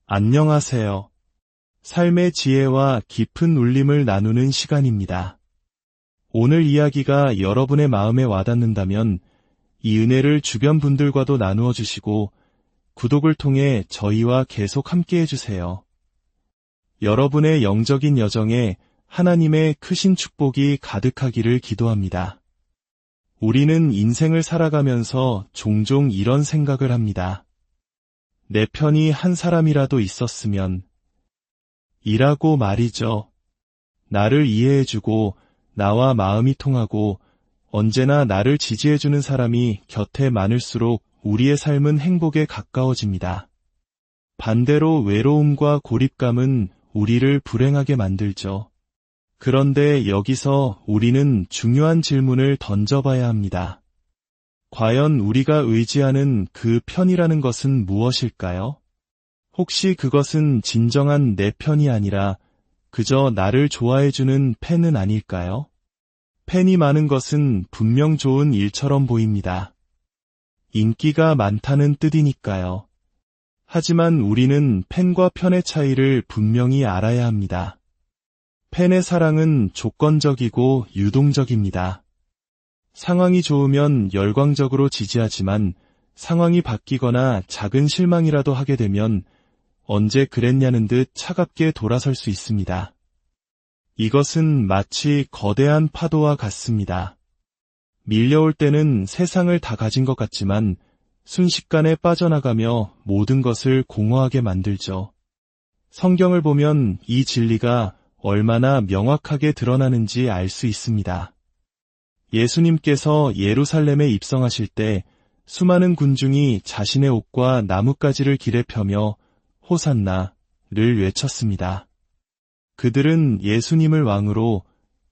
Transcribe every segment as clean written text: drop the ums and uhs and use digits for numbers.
안녕하세요. 삶의 지혜와 깊은 울림을 나누는 시간입니다. 오늘 이야기가 여러분의 마음에 와닿는다면 이 은혜를 주변 분들과도 나누어 주시고 구독을 통해 저희와 계속 함께 해주세요. 여러분의 영적인 여정에 하나님의 크신 축복이 가득하기를 기도합니다. 우리는 인생을 살아가면서 종종 이런 생각을 합니다. 내 편이 한 사람이라도 있었으면 이라고 말이죠. 나를 이해해주고 나와 마음이 통하고 언제나 나를 지지해주는 사람이 곁에 많을수록 우리의 삶은 행복에 가까워집니다. 반대로 외로움과 고립감은 우리를 불행하게 만들죠. 그런데 여기서 우리는 중요한 질문을 던져봐야 합니다. 과연 우리가 의지하는 그 편이라는 것은 무엇일까요? 혹시 그것은 진정한 내 편이 아니라 그저 나를 좋아해주는 팬은 아닐까요? 팬이 많은 것은 분명 좋은 일처럼 보입니다. 인기가 많다는 뜻이니까요. 하지만 우리는 팬과 편의 차이를 분명히 알아야 합니다. 팬의 사랑은 조건적이고 유동적입니다. 상황이 좋으면 열광적으로 지지하지만 상황이 바뀌거나 작은 실망이라도 하게 되면 언제 그랬냐는 듯 차갑게 돌아설 수 있습니다. 이것은 마치 거대한 파도와 같습니다. 밀려올 때는 세상을 다 가진 것 같지만 순식간에 빠져나가며 모든 것을 공허하게 만들죠. 성경을 보면 이 진리가 얼마나 명확하게 드러나는지 알 수 있습니다. 예수님께서 예루살렘에 입성하실 때 수많은 군중이 자신의 옷과 나뭇가지를 길에 펴며 호산나를 외쳤습니다. 그들은 예수님을 왕으로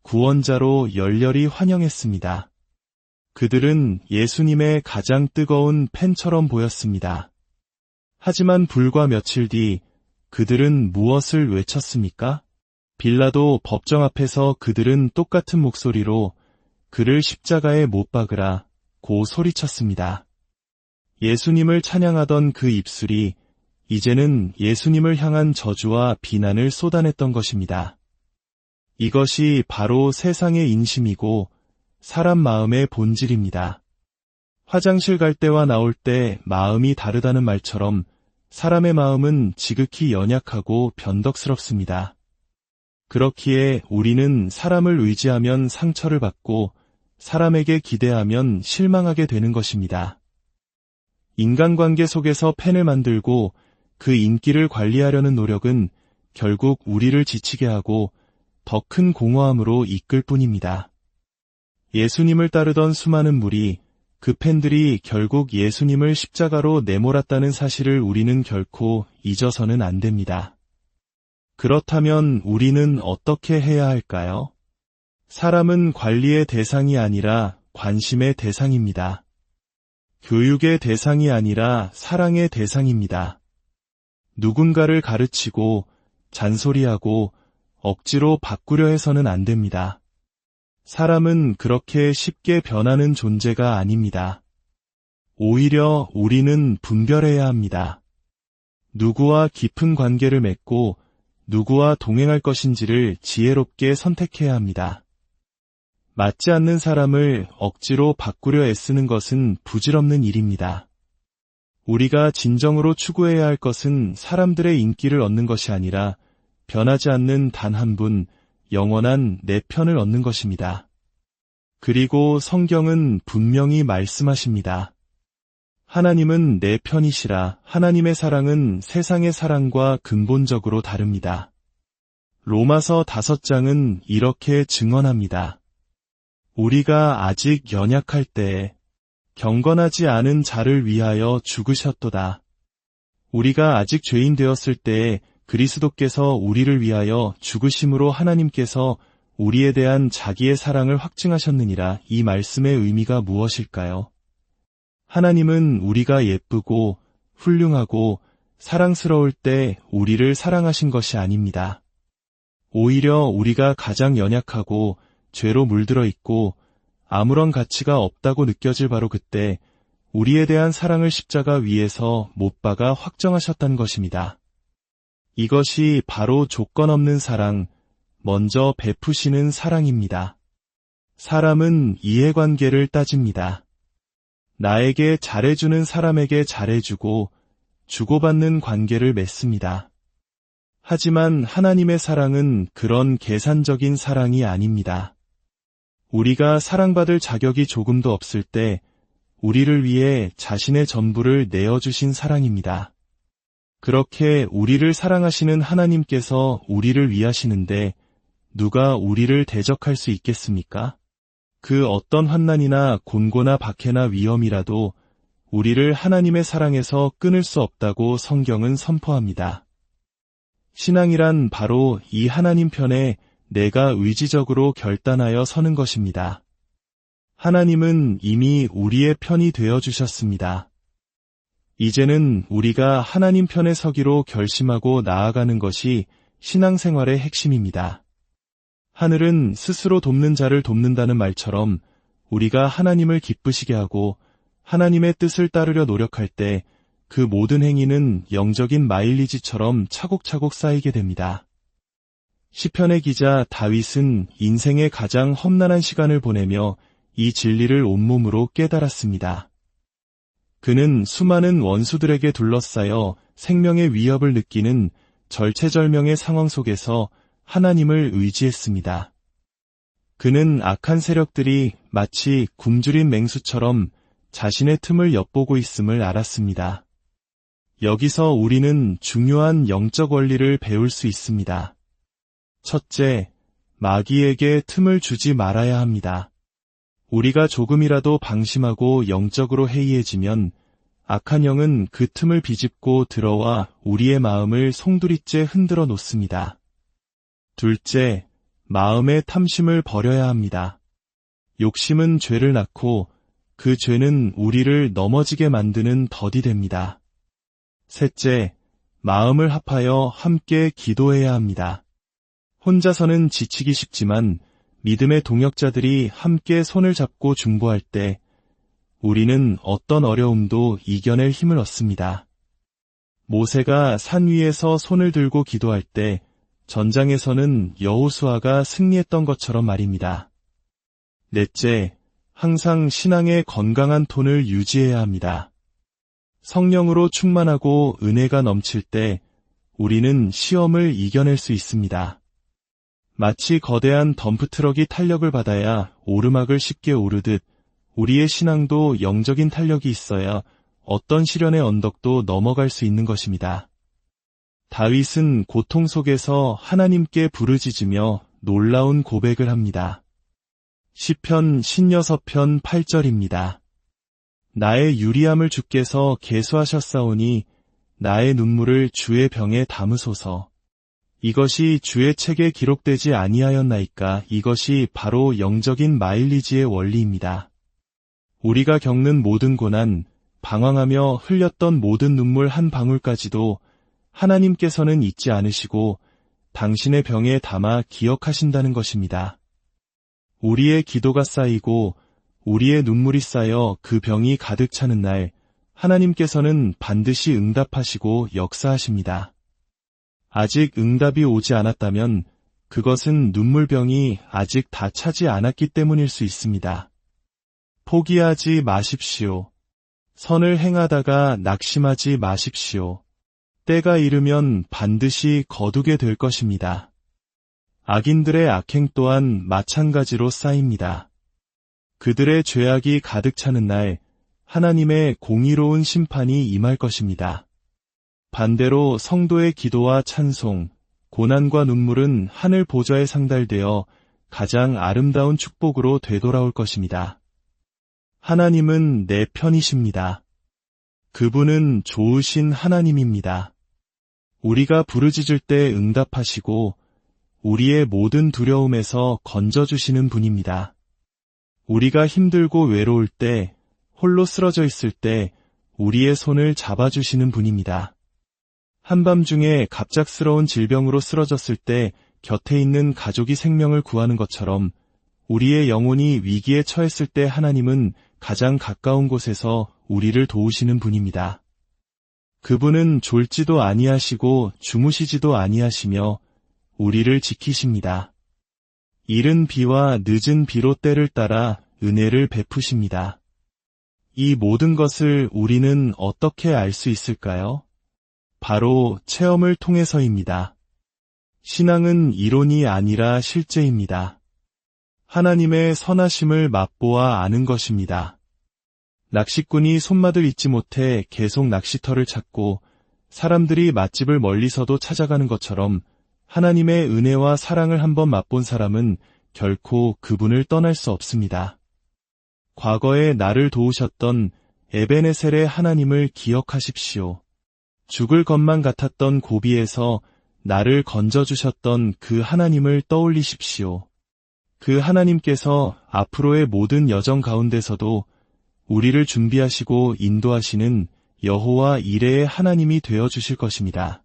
구원자로 열렬히 환영했습니다. 그들은 예수님의 가장 뜨거운 팬처럼 보였습니다. 하지만 불과 며칠 뒤 그들은 무엇을 외쳤습니까? 빌라도 법정 앞에서 그들은 똑같은 목소리로 그를 십자가에 못 박으라 고 소리쳤습니다. 예수님을 찬양하던 그 입술이 이제는 예수님을 향한 저주와 비난을 쏟아냈던 것입니다. 이것이 바로 세상의 인심이고 사람 마음의 본질입니다. 화장실 갈 때와 나올 때 마음이 다르다는 말처럼 사람의 마음은 지극히 연약하고 변덕스럽습니다. 그렇기에 우리는 사람을 의지하면 상처를 받고 사람에게 기대하면 실망하게 되는 것입니다. 인간관계 속에서 팬을 만들고 그 인기를 관리하려는 노력은 결국 우리를 지치게 하고 더 큰 공허함으로 이끌 뿐입니다. 예수님을 따르던 수많은 무리, 그 팬들이 결국 예수님을 십자가로 내몰았다는 사실을 우리는 결코 잊어서는 안 됩니다. 그렇다면 우리는 어떻게 해야 할까요? 사람은 관리의 대상이 아니라 관심의 대상입니다. 교육의 대상이 아니라 사랑의 대상입니다. 누군가를 가르치고 잔소리하고 억지로 바꾸려 해서는 안 됩니다. 사람은 그렇게 쉽게 변하는 존재가 아닙니다. 오히려 우리는 분별해야 합니다. 누구와 깊은 관계를 맺고 누구와 동행할 것인지를 지혜롭게 선택해야 합니다. 맞지 않는 사람을 억지로 바꾸려 애쓰는 것은 부질없는 일입니다. 우리가 진정으로 추구해야 할 것은 사람들의 인기를 얻는 것이 아니라 변하지 않는 단 한 분, 영원한 내 편을 얻는 것입니다. 그리고 성경은 분명히 말씀하십니다. 하나님은 내 편이시라. 하나님의 사랑은 세상의 사랑과 근본적으로 다릅니다. 로마서 5장은 이렇게 증언합니다. 우리가 아직 연약할 때에 경건하지 않은 자를 위하여 죽으셨도다. 우리가 아직 죄인 되었을 때에 그리스도께서 우리를 위하여 죽으심으로 하나님께서 우리에 대한 자기의 사랑을 확증하셨느니라. 이 말씀의 의미가 무엇일까요? 하나님은 우리가 예쁘고 훌륭하고 사랑스러울 때 우리를 사랑하신 것이 아닙니다. 오히려 우리가 가장 연약하고 죄로 물들어 있고 아무런 가치가 없다고 느껴질 바로 그때 우리에 대한 사랑을 십자가 위에서 못 박아 확정하셨다는 것입니다. 이것이 바로 조건 없는 사랑, 먼저 베푸시는 사랑입니다. 사람은 이해관계를 따집니다. 나에게 잘해주는 사람에게 잘해주고 주고받는 관계를 맺습니다. 하지만 하나님의 사랑은 그런 계산적인 사랑이 아닙니다. 우리가 사랑받을 자격이 조금도 없을 때 우리를 위해 자신의 전부를 내어주신 사랑입니다. 그렇게 우리를 사랑하시는 하나님께서 우리를 위하시는데 누가 우리를 대적할 수 있겠습니까? 그 어떤 환난이나 곤고나 박해나 위험이라도 우리를 하나님의 사랑에서 끊을 수 없다고 성경은 선포합니다. 신앙이란 바로 이 하나님 편에 내가 의지적으로 결단하여 서는 것입니다. 하나님은 이미 우리의 편이 되어주셨습니다. 이제는 우리가 하나님 편에 서기로 결심하고 나아가는 것이 신앙생활의 핵심입니다. 하늘은 스스로 돕는 자를 돕는다는 말처럼 우리가 하나님을 기쁘시게 하고 하나님의 뜻을 따르려 노력할 때 그 모든 행위는 영적인 마일리지처럼 차곡차곡 쌓이게 됩니다. 시편의 기자 다윗은 인생의 가장 험난한 시간을 보내며 이 진리를 온몸으로 깨달았습니다. 그는 수많은 원수들에게 둘러싸여 생명의 위협을 느끼는 절체절명의 상황 속에서 하나님을 의지했습니다. 그는 악한 세력들이 마치 굶주린 맹수처럼 자신의 틈을 엿보고 있음을 알았습니다. 여기서 우리는 중요한 영적 원리를 배울 수 있습니다. 첫째, 마귀에게 틈을 주지 말아야 합니다. 우리가 조금이라도 방심하고 영적으로 해이해지면 악한 영은 그 틈을 비집고 들어와 우리의 마음을 송두리째 흔들어 놓습니다. 둘째, 마음의 탐심을 버려야 합니다. 욕심은 죄를 낳고 그 죄는 우리를 넘어지게 만드는 덫이 됩니다. 셋째, 마음을 합하여 함께 기도해야 합니다. 혼자서는 지치기 쉽지만 믿음의 동역자들이 함께 손을 잡고 중보할 때 우리는 어떤 어려움도 이겨낼 힘을 얻습니다. 모세가 산 위에서 손을 들고 기도할 때 전장에서는 여호수아가 승리했던 것처럼 말입니다. 넷째, 항상 신앙의 건강한 톤을 유지해야 합니다. 성령으로 충만하고 은혜가 넘칠 때 우리는 시험을 이겨낼 수 있습니다. 마치 거대한 덤프트럭이 탄력을 받아야 오르막을 쉽게 오르듯 우리의 신앙도 영적인 탄력이 있어야 어떤 시련의 언덕도 넘어갈 수 있는 것입니다. 다윗은 고통 속에서 하나님께 부르짖으며 놀라운 고백을 합니다. 시편 56편 8절입니다. 나의 유리함을 주께서 계수하셨사오니 나의 눈물을 주의 병에 담으소서. 이것이 주의 책에 기록되지 아니하였나이까. 이것이 바로 영적인 마일리지의 원리입니다. 우리가 겪는 모든 고난, 방황하며 흘렸던 모든 눈물 한 방울까지도 하나님께서는 잊지 않으시고 당신의 병에 담아 기억하신다는 것입니다. 우리의 기도가 쌓이고 우리의 눈물이 쌓여 그 병이 가득 차는 날 하나님께서는 반드시 응답하시고 역사하십니다. 아직 응답이 오지 않았다면 그것은 눈물병이 아직 다 차지 않았기 때문일 수 있습니다. 포기하지 마십시오. 선을 행하다가 낙심하지 마십시오. 때가 이르면 반드시 거두게 될 것입니다. 악인들의 악행 또한 마찬가지로 쌓입니다. 그들의 죄악이 가득 차는 날 하나님의 공의로운 심판이 임할 것입니다. 반대로 성도의 기도와 찬송, 고난과 눈물은 하늘 보좌에 상달되어 가장 아름다운 축복으로 되돌아올 것입니다. 하나님은 내 편이십니다. 그분은 좋으신 하나님입니다. 우리가 부르짖을 때 응답하시고 우리의 모든 두려움에서 건져주시는 분입니다. 우리가 힘들고 외로울 때, 홀로 쓰러져 있을 때 우리의 손을 잡아주시는 분입니다. 한밤중에 갑작스러운 질병으로 쓰러졌을 때 곁에 있는 가족이 생명을 구하는 것처럼 우리의 영혼이 위기에 처했을 때 하나님은 가장 가까운 곳에서 우리를 도우시는 분입니다. 그분은 졸지도 아니하시고 주무시지도 아니하시며 우리를 지키십니다. 이른 비와 늦은 비로 때를 따라 은혜를 베푸십니다. 이 모든 것을 우리는 어떻게 알 수 있을까요? 바로 체험을 통해서입니다. 신앙은 이론이 아니라 실제입니다. 하나님의 선하심을 맛보아 아는 것입니다. 낚시꾼이 손맛을 잊지 못해 계속 낚시터를 찾고 사람들이 맛집을 멀리서도 찾아가는 것처럼 하나님의 은혜와 사랑을 한번 맛본 사람은 결코 그분을 떠날 수 없습니다. 과거에 나를 도우셨던 에베네셀의 하나님을 기억하십시오. 죽을 것만 같았던 고비에서 나를 건져주셨던 그 하나님을 떠올리십시오. 그 하나님께서 앞으로의 모든 여정 가운데서도 우리를 준비하시고 인도하시는 여호와 이레의 하나님이 되어주실 것입니다.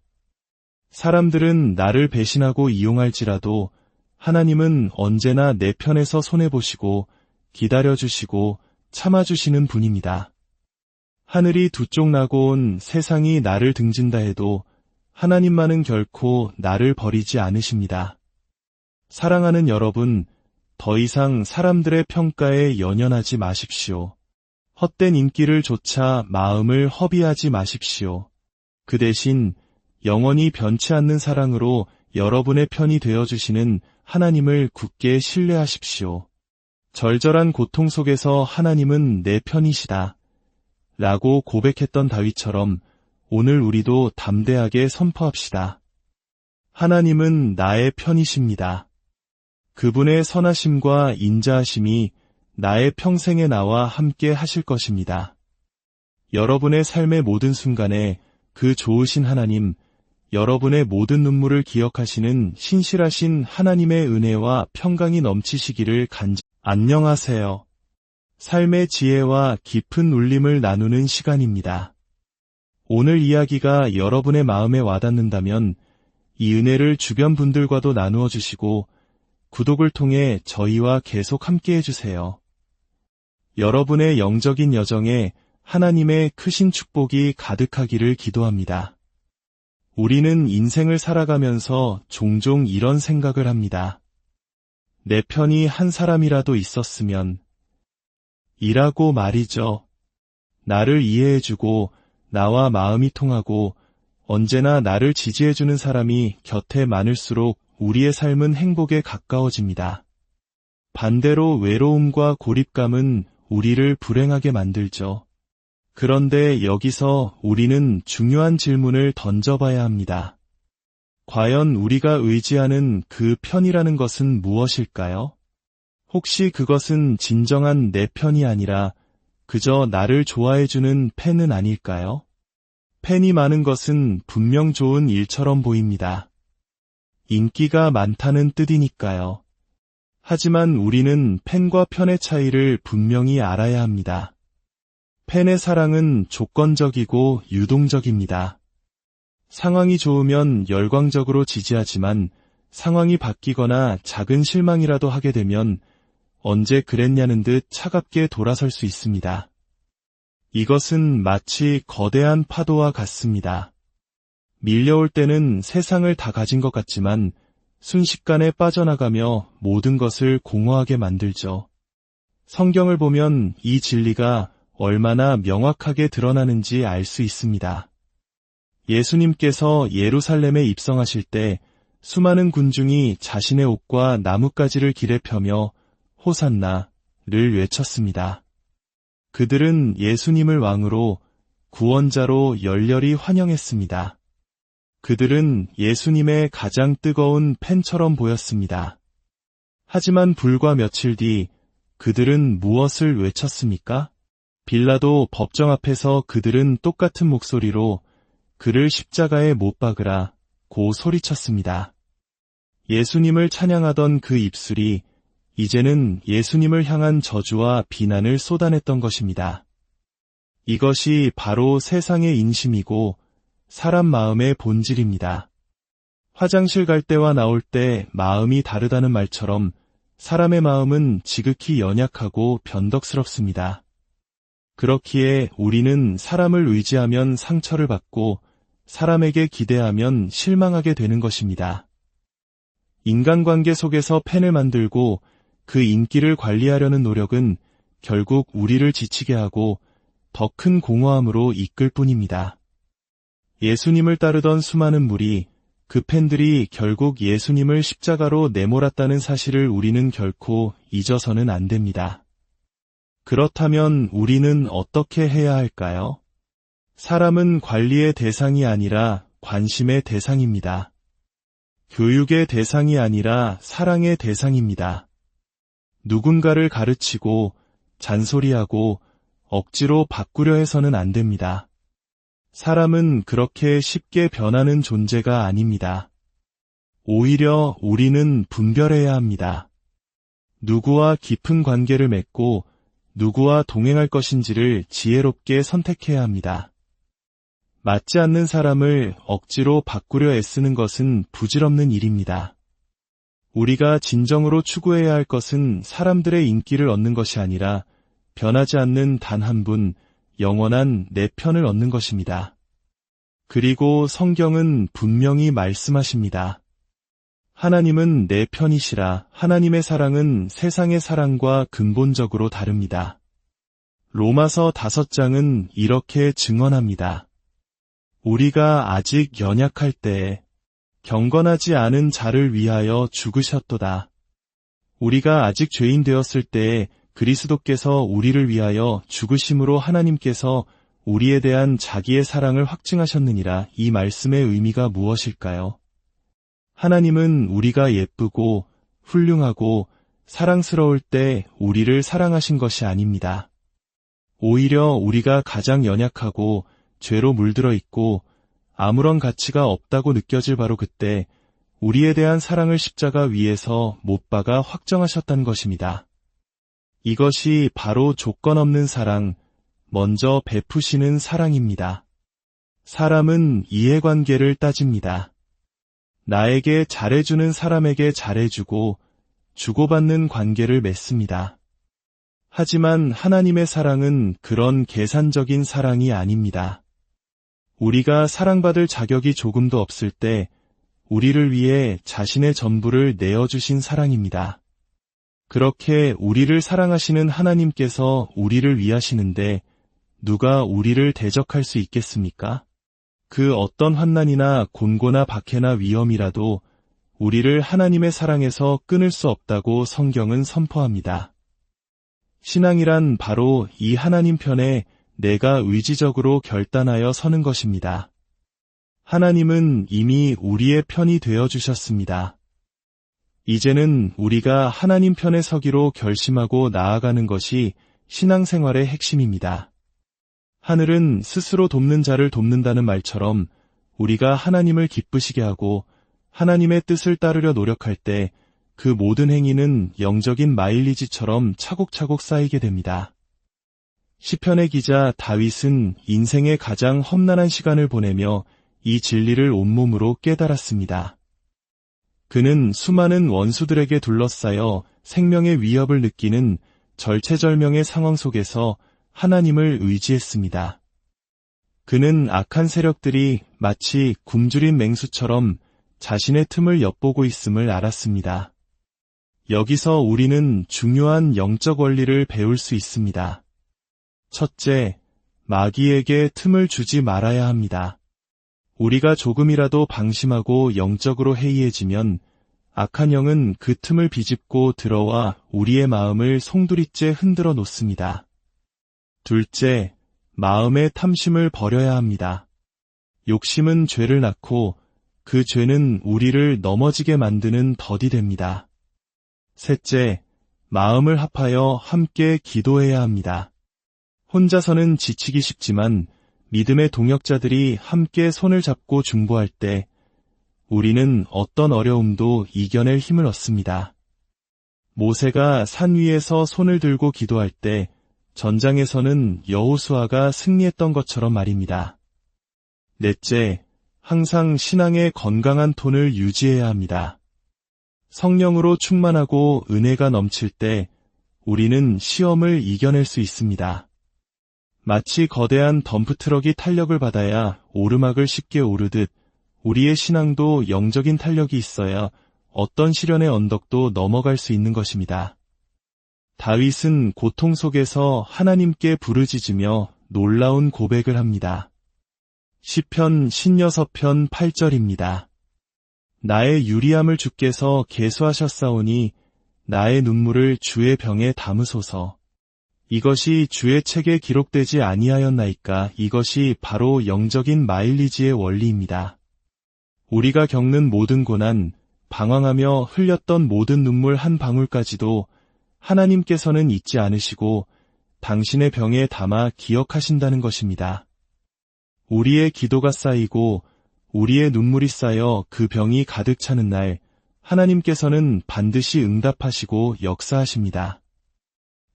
사람들은 나를 배신하고 이용할지라도 하나님은 언제나 내 편에서 손해보시고 기다려주시고 참아주시는 분입니다. 하늘이 두 쪽 나고 온 세상이 나를 등진다 해도 하나님만은 결코 나를 버리지 않으십니다. 사랑하는 여러분, 더 이상 사람들의 평가에 연연하지 마십시오. 헛된 인기를 좇아 마음을 허비하지 마십시오. 그 대신 영원히 변치 않는 사랑으로 여러분의 편이 되어주시는 하나님을 굳게 신뢰하십시오. 절절한 고통 속에서 하나님은 내 편이시다 라고 고백했던 다윗처럼 오늘 우리도 담대하게 선포합시다. 하나님은 나의 편이십니다. 그분의 선하심과 인자하심이 나의 평생에 나와 함께 하실 것입니다. 여러분의 삶의 모든 순간에 그 좋으신 하나님, 여러분의 모든 눈물을 기억하시는 신실하신 하나님의 은혜와 평강이 넘치시기를 안녕하세요. 삶의 지혜와 깊은 울림을 나누는 시간입니다. 오늘 이야기가 여러분의 마음에 와닿는다면 이 은혜를 주변 분들과도 나누어 주시고 구독을 통해 저희와 계속 함께 해주세요. 여러분의 영적인 여정에 하나님의 크신 축복이 가득하기를 기도합니다. 우리는 인생을 살아가면서 종종 이런 생각을 합니다. 내 편이 한 사람이라도 있었으면 이라고 말이죠. 나를 이해해주고 나와 마음이 통하고 언제나 나를 지지해주는 사람이 곁에 많을수록 우리의 삶은 행복에 가까워집니다. 반대로 외로움과 고립감은 우리를 불행하게 만들죠. 그런데 여기서 우리는 중요한 질문을 던져봐야 합니다. 과연 우리가 의지하는 그 편이라는 것은 무엇일까요? 혹시 그것은 진정한 내 편이 아니라 그저 나를 좋아해주는 팬은 아닐까요? 팬이 많은 것은 분명 좋은 일처럼 보입니다. 인기가 많다는 뜻이니까요. 하지만 우리는 팬과 편의 차이를 분명히 알아야 합니다. 팬의 사랑은 조건적이고 유동적입니다. 상황이 좋으면 열광적으로 지지하지만 상황이 바뀌거나 작은 실망이라도 하게 되면 언제 그랬냐는 듯 차갑게 돌아설 수 있습니다. 이것은 마치 거대한 파도와 같습니다. 밀려올 때는 세상을 다 가진 것 같지만 순식간에 빠져나가며 모든 것을 공허하게 만들죠. 성경을 보면 이 진리가 얼마나 명확하게 드러나는지 알 수 있습니다. 예수님께서 예루살렘에 입성하실 때 수많은 군중이 자신의 옷과 나뭇가지를 길에 펴며 호산나를 외쳤습니다. 그들은 예수님을 왕으로 구원자로 열렬히 환영했습니다. 그들은 예수님의 가장 뜨거운 팬처럼 보였습니다. 하지만 불과 며칠 뒤 그들은 무엇을 외쳤습니까? 빌라도 법정 앞에서 그들은 똑같은 목소리로 그를 십자가에 못 박으라 고 소리쳤습니다. 예수님을 찬양하던 그 입술이 이제는 예수님을 향한 저주와 비난을 쏟아냈던 것입니다. 이것이 바로 세상의 인심이고 사람 마음의 본질입니다. 화장실 갈 때와 나올 때 마음이 다르다는 말처럼 사람의 마음은 지극히 연약하고 변덕스럽습니다. 그렇기에 우리는 사람을 의지하면 상처를 받고 사람에게 기대하면 실망하게 되는 것입니다. 인간관계 속에서 펜을 만들고 그 인기를 관리하려는 노력은 결국 우리를 지치게 하고 더 큰 공허함으로 이끌 뿐입니다. 예수님을 따르던 수많은 무리, 그 팬들이 결국 예수님을 십자가로 내몰았다는 사실을 우리는 결코 잊어서는 안 됩니다. 그렇다면 우리는 어떻게 해야 할까요? 사람은 관리의 대상이 아니라 관심의 대상입니다. 교육의 대상이 아니라 사랑의 대상입니다. 누군가를 가르치고 잔소리하고 억지로 바꾸려 해서는 안 됩니다. 사람은 그렇게 쉽게 변하는 존재가 아닙니다. 오히려 우리는 분별해야 합니다. 누구와 깊은 관계를 맺고 누구와 동행할 것인지를 지혜롭게 선택해야 합니다. 맞지 않는 사람을 억지로 바꾸려 애쓰는 것은 부질없는 일입니다. 우리가 진정으로 추구해야 할 것은 사람들의 인기를 얻는 것이 아니라 변하지 않는 단 한 분, 영원한 내 편을 얻는 것입니다. 그리고 성경은 분명히 말씀하십니다. 하나님은 내 편이시라. 하나님의 사랑은 세상의 사랑과 근본적으로 다릅니다. 로마서 5장은 이렇게 증언합니다. 우리가 아직 연약할 때에 경건하지 않은 자를 위하여 죽으셨도다. 우리가 아직 죄인 되었을 때에 그리스도께서 우리를 위하여 죽으심으로 하나님께서 우리에 대한 자기의 사랑을 확증하셨느니라. 이 말씀의 의미가 무엇일까요? 하나님은 우리가 예쁘고 훌륭하고 사랑스러울 때 우리를 사랑하신 것이 아닙니다. 오히려 우리가 가장 연약하고 죄로 물들어 있고 아무런 가치가 없다고 느껴질 바로 그때 우리에 대한 사랑을 십자가 위에서 못 박아 확정하셨다는 것입니다. 이것이 바로 조건 없는 사랑, 먼저 베푸시는 사랑입니다. 사람은 이해관계를 따집니다. 나에게 잘해주는 사람에게 잘해주고 주고받는 관계를 맺습니다. 하지만 하나님의 사랑은 그런 계산적인 사랑이 아닙니다. 우리가 사랑받을 자격이 조금도 없을 때 우리를 위해 자신의 전부를 내어주신 사랑입니다. 그렇게 우리를 사랑하시는 하나님께서 우리를 위하시는데 누가 우리를 대적할 수 있겠습니까? 그 어떤 환난이나 곤고나 박해나 위험이라도 우리를 하나님의 사랑에서 끊을 수 없다고 성경은 선포합니다. 신앙이란 바로 이 하나님 편에 내가 의지적으로 결단하여 서는 것입니다. 하나님은 이미 우리의 편이 되어주셨습니다. 이제는 우리가 하나님 편에 서기로 결심하고 나아가는 것이 신앙생활의 핵심입니다. 하늘은 스스로 돕는 자를 돕는다는 말처럼 우리가 하나님을 기쁘시게 하고 하나님의 뜻을 따르려 노력할 때 그 모든 행위는 영적인 마일리지처럼 차곡차곡 쌓이게 됩니다. 시편의 기자 다윗은 인생의 가장 험난한 시간을 보내며 이 진리를 온몸으로 깨달았습니다. 그는 수많은 원수들에게 둘러싸여 생명의 위협을 느끼는 절체절명의 상황 속에서 하나님을 의지했습니다. 그는 악한 세력들이 마치 굶주린 맹수처럼 자신의 틈을 엿보고 있음을 알았습니다. 여기서 우리는 중요한 영적 원리를 배울 수 있습니다. 첫째, 마귀에게 틈을 주지 말아야 합니다. 우리가 조금이라도 방심하고 영적으로 해이해지면 악한 영은 그 틈을 비집고 들어와 우리의 마음을 송두리째 흔들어 놓습니다. 둘째, 마음의 탐심을 버려야 합니다. 욕심은 죄를 낳고 그 죄는 우리를 넘어지게 만드는 덫이 됩니다. 셋째, 마음을 합하여 함께 기도해야 합니다. 혼자서는 지치기 쉽지만 믿음의 동역자들이 함께 손을 잡고 중보할 때 우리는 어떤 어려움도 이겨낼 힘을 얻습니다. 모세가 산 위에서 손을 들고 기도할 때 전장에서는 여호수아가 승리했던 것처럼 말입니다. 넷째, 항상 신앙의 건강한 톤을 유지해야 합니다. 성령으로 충만하고 은혜가 넘칠 때 우리는 시험을 이겨낼 수 있습니다. 마치 거대한 덤프트럭이 탄력을 받아야 오르막을 쉽게 오르듯 우리의 신앙도 영적인 탄력이 있어야 어떤 시련의 언덕도 넘어갈 수 있는 것입니다. 다윗은 고통 속에서 하나님께 부르짖으며 놀라운 고백을 합니다. 시편 16편 8절입니다. 나의 유리함을 주께서 계수하셨사오니 나의 눈물을 주의 병에 담으소서. 이것이 주의 책에 기록되지 아니하였나이까. 이것이 바로 영적인 마일리지의 원리입니다. 우리가 겪는 모든 고난, 방황하며 흘렸던 모든 눈물 한 방울까지도 하나님께서는 잊지 않으시고 당신의 병에 담아 기억하신다는 것입니다. 우리의 기도가 쌓이고 우리의 눈물이 쌓여 그 병이 가득 차는 날 하나님께서는 반드시 응답하시고 역사하십니다.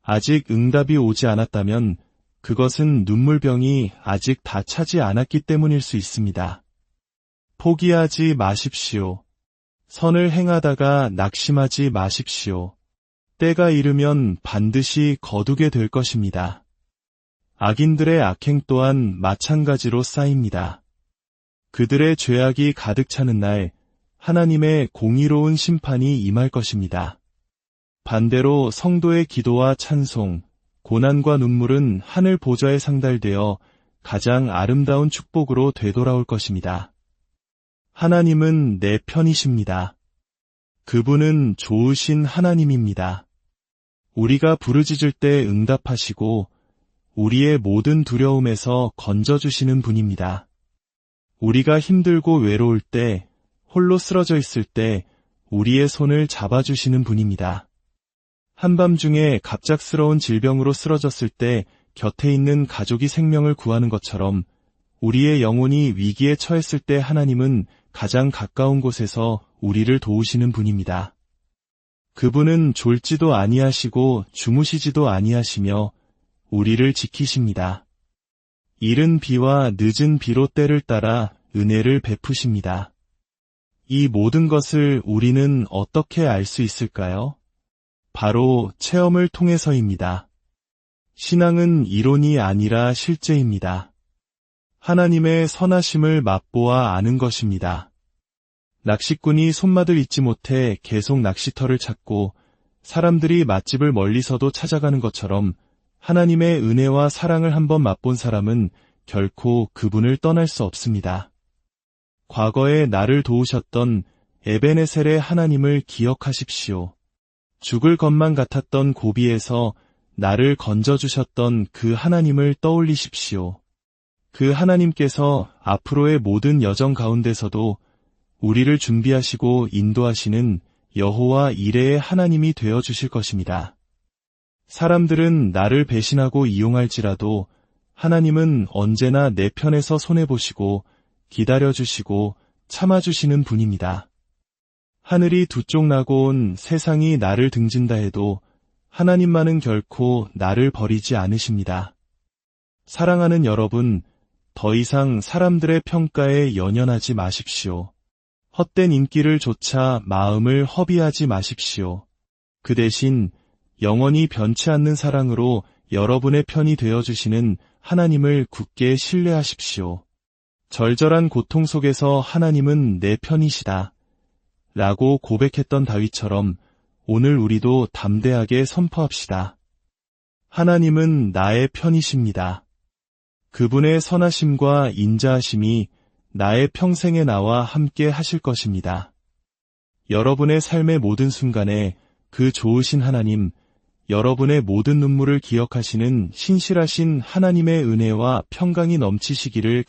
아직 응답이 오지 않았다면 그것은 눈물병이 아직 다 차지 않았기 때문일 수 있습니다. 포기하지 마십시오. 선을 행하다가 낙심하지 마십시오. 때가 이르면 반드시 거두게 될 것입니다. 악인들의 악행 또한 마찬가지로 쌓입니다. 그들의 죄악이 가득 차는 날 하나님의 공의로운 심판이 임할 것입니다. 반대로 성도의 기도와 찬송, 고난과 눈물은 하늘 보좌에 상달되어 가장 아름다운 축복으로 되돌아올 것입니다. 하나님은 내 편이십니다. 그분은 좋으신 하나님입니다. 우리가 부르짖을 때 응답하시고 우리의 모든 두려움에서 건져주시는 분입니다. 우리가 힘들고 외로울 때, 홀로 쓰러져 있을 때 우리의 손을 잡아주시는 분입니다. 한밤중에 갑작스러운 질병으로 쓰러졌을 때 곁에 있는 가족이 생명을 구하는 것처럼 우리의 영혼이 위기에 처했을 때 하나님은 가장 가까운 곳에서 우리를 도우시는 분입니다. 그분은 졸지도 아니하시고 주무시지도 아니하시며 우리를 지키십니다. 이른 비와 늦은 비로 때를 따라 은혜를 베푸십니다. 이 모든 것을 우리는 어떻게 알 수 있을까요? 바로 체험을 통해서입니다. 신앙은 이론이 아니라 실제입니다. 하나님의 선하심을 맛보아 아는 것입니다. 낚시꾼이 손맛을 잊지 못해 계속 낚시터를 찾고 사람들이 맛집을 멀리서도 찾아가는 것처럼 하나님의 은혜와 사랑을 한번 맛본 사람은 결코 그분을 떠날 수 없습니다. 과거에 나를 도우셨던 에베네셀의 하나님을 기억하십시오. 죽을 것만 같았던 고비에서 나를 건져주셨던 그 하나님을 떠올리십시오. 그 하나님께서 앞으로의 모든 여정 가운데서도 우리를 준비하시고 인도하시는 여호와 이레의 하나님이 되어주실 것입니다. 사람들은 나를 배신하고 이용할지라도 하나님은 언제나 내 편에서 손해보시고 기다려주시고 참아주시는 분입니다. 하늘이 두 쪽 나고 온 세상이 나를 등진다 해도 하나님만은 결코 나를 버리지 않으십니다. 사랑하는 여러분, 더 이상 사람들의 평가에 연연하지 마십시오. 헛된 인기를 좇아 마음을 허비하지 마십시오. 그 대신 영원히 변치 않는 사랑으로 여러분의 편이 되어주시는 하나님을 굳게 신뢰하십시오. 절절한 고통 속에서 하나님은 내 편이시다 라고 고백했던 다윗처럼 오늘 우리도 담대하게 선포합시다. 하나님은 나의 편이십니다. 그분의 선하심과 인자하심이 나의 평생에 나와 함께 하실 것입니다. 여러분의 삶의 모든 순간에 그 좋으신 하나님, 여러분의 모든 눈물을 기억하시는 신실하신 하나님의 은혜와 평강이 넘치시기를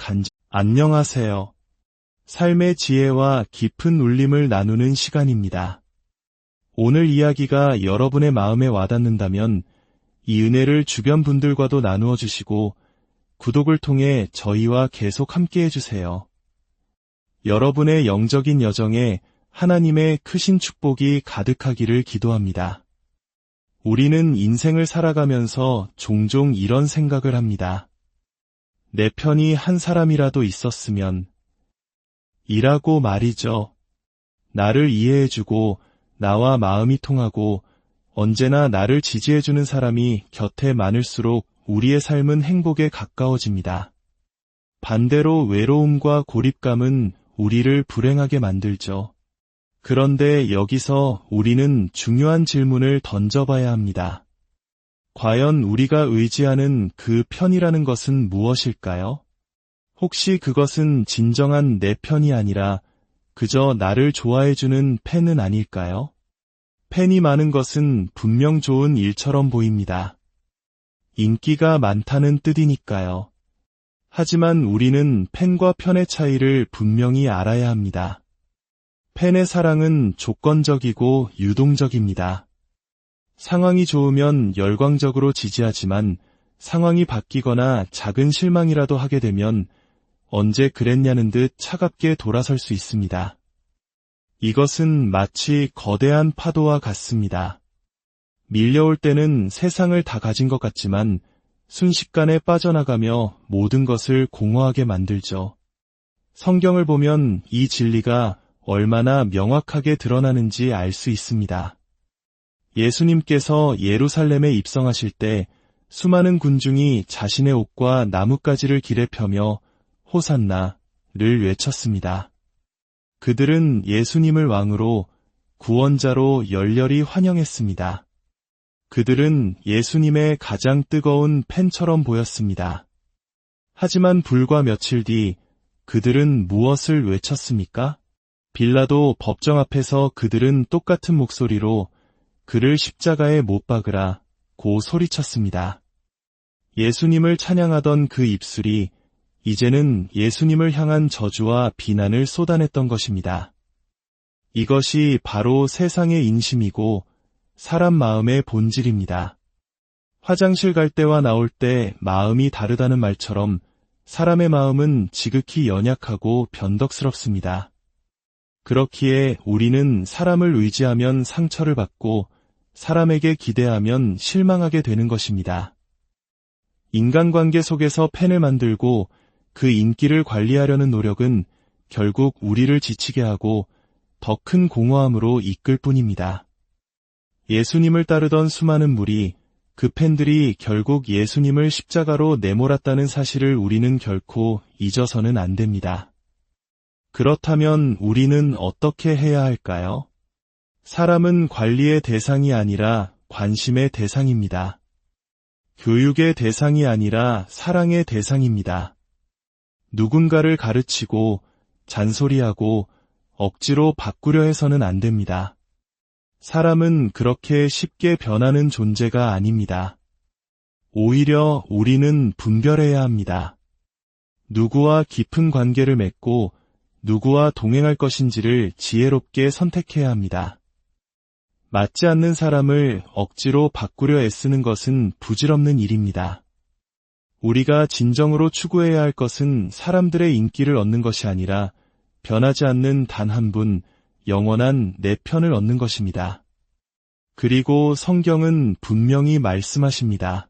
안녕하세요. 삶의 지혜와 깊은 울림을 나누는 시간입니다. 오늘 이야기가 여러분의 마음에 와닿는다면 이 은혜를 주변 분들과도 나누어 주시고 구독을 통해 저희와 계속 함께 해주세요. 여러분의 영적인 여정에 하나님의 크신 축복이 가득하기를 기도합니다. 우리는 인생을 살아가면서 종종 이런 생각을 합니다. 내 편이 한 사람이라도 있었으면 이라고 말이죠. 나를 이해해주고 나와 마음이 통하고 언제나 나를 지지해주는 사람이 곁에 많을수록 우리의 삶은 행복에 가까워집니다. 반대로 외로움과 고립감은 우리를 불행하게 만들죠. 그런데 여기서 우리는 중요한 질문을 던져봐야 합니다. 과연 우리가 의지하는 그 편이라는 것은 무엇일까요? 혹시 그것은 진정한 내 편이 아니라 그저 나를 좋아해주는 팬은 아닐까요? 팬이 많은 것은 분명 좋은 일처럼 보입니다. 인기가 많다는 뜻이니까요. 하지만 우리는 팬과 편의 차이를 분명히 알아야 합니다. 팬의 사랑은 조건적이고 유동적입니다. 상황이 좋으면 열광적으로 지지하지만 상황이 바뀌거나 작은 실망이라도 하게 되면 언제 그랬냐는 듯 차갑게 돌아설 수 있습니다. 이것은 마치 거대한 파도와 같습니다. 밀려올 때는 세상을 다 가진 것 같지만 순식간에 빠져나가며 모든 것을 공허하게 만들죠. 성경을 보면 이 진리가 얼마나 명확하게 드러나는지 알 수 있습니다. 예수님께서 예루살렘에 입성하실 때 수많은 군중이 자신의 옷과 나뭇가지를 길에 펴며 호산나를 외쳤습니다. 그들은 예수님을 왕으로, 구원자로 열렬히 환영했습니다. 그들은 예수님의 가장 뜨거운 팬처럼 보였습니다. 하지만 불과 며칠 뒤 그들은 무엇을 외쳤습니까? 빌라도 법정 앞에서 그들은 똑같은 목소리로 그를 십자가에 못 박으라 고 소리쳤습니다. 예수님을 찬양하던 그 입술이 이제는 예수님을 향한 저주와 비난을 쏟아냈던 것입니다. 이것이 바로 세상의 인심이고 사람 마음의 본질입니다. 화장실 갈 때와 나올 때 마음이 다르다는 말처럼 사람의 마음은 지극히 연약하고 변덕스럽습니다. 그렇기에 우리는 사람을 의지하면 상처를 받고 사람에게 기대하면 실망하게 되는 것입니다. 인간관계 속에서 팬을 만들고 그 인기를 관리하려는 노력은 결국 우리를 지치게 하고 더 큰 공허함으로 이끌 뿐입니다. 예수님을 따르던 수많은 무리, 그 팬들이 결국 예수님을 십자가로 내몰았다는 사실을 우리는 결코 잊어서는 안 됩니다. 그렇다면 우리는 어떻게 해야 할까요? 사람은 관리의 대상이 아니라 관심의 대상입니다. 교육의 대상이 아니라 사랑의 대상입니다. 누군가를 가르치고 잔소리하고 억지로 바꾸려 해서는 안 됩니다. 사람은 그렇게 쉽게 변하는 존재가 아닙니다. 오히려 우리는 분별해야 합니다. 누구와 깊은 관계를 맺고 누구와 동행할 것인지를 지혜롭게 선택해야 합니다. 맞지 않는 사람을 억지로 바꾸려 애쓰는 것은 부질없는 일입니다. 우리가 진정으로 추구해야 할 것은 사람들의 인기를 얻는 것이 아니라 변하지 않는 단 한 분, 영원한 내 편을 얻는 것입니다. 그리고 성경은 분명히 말씀하십니다.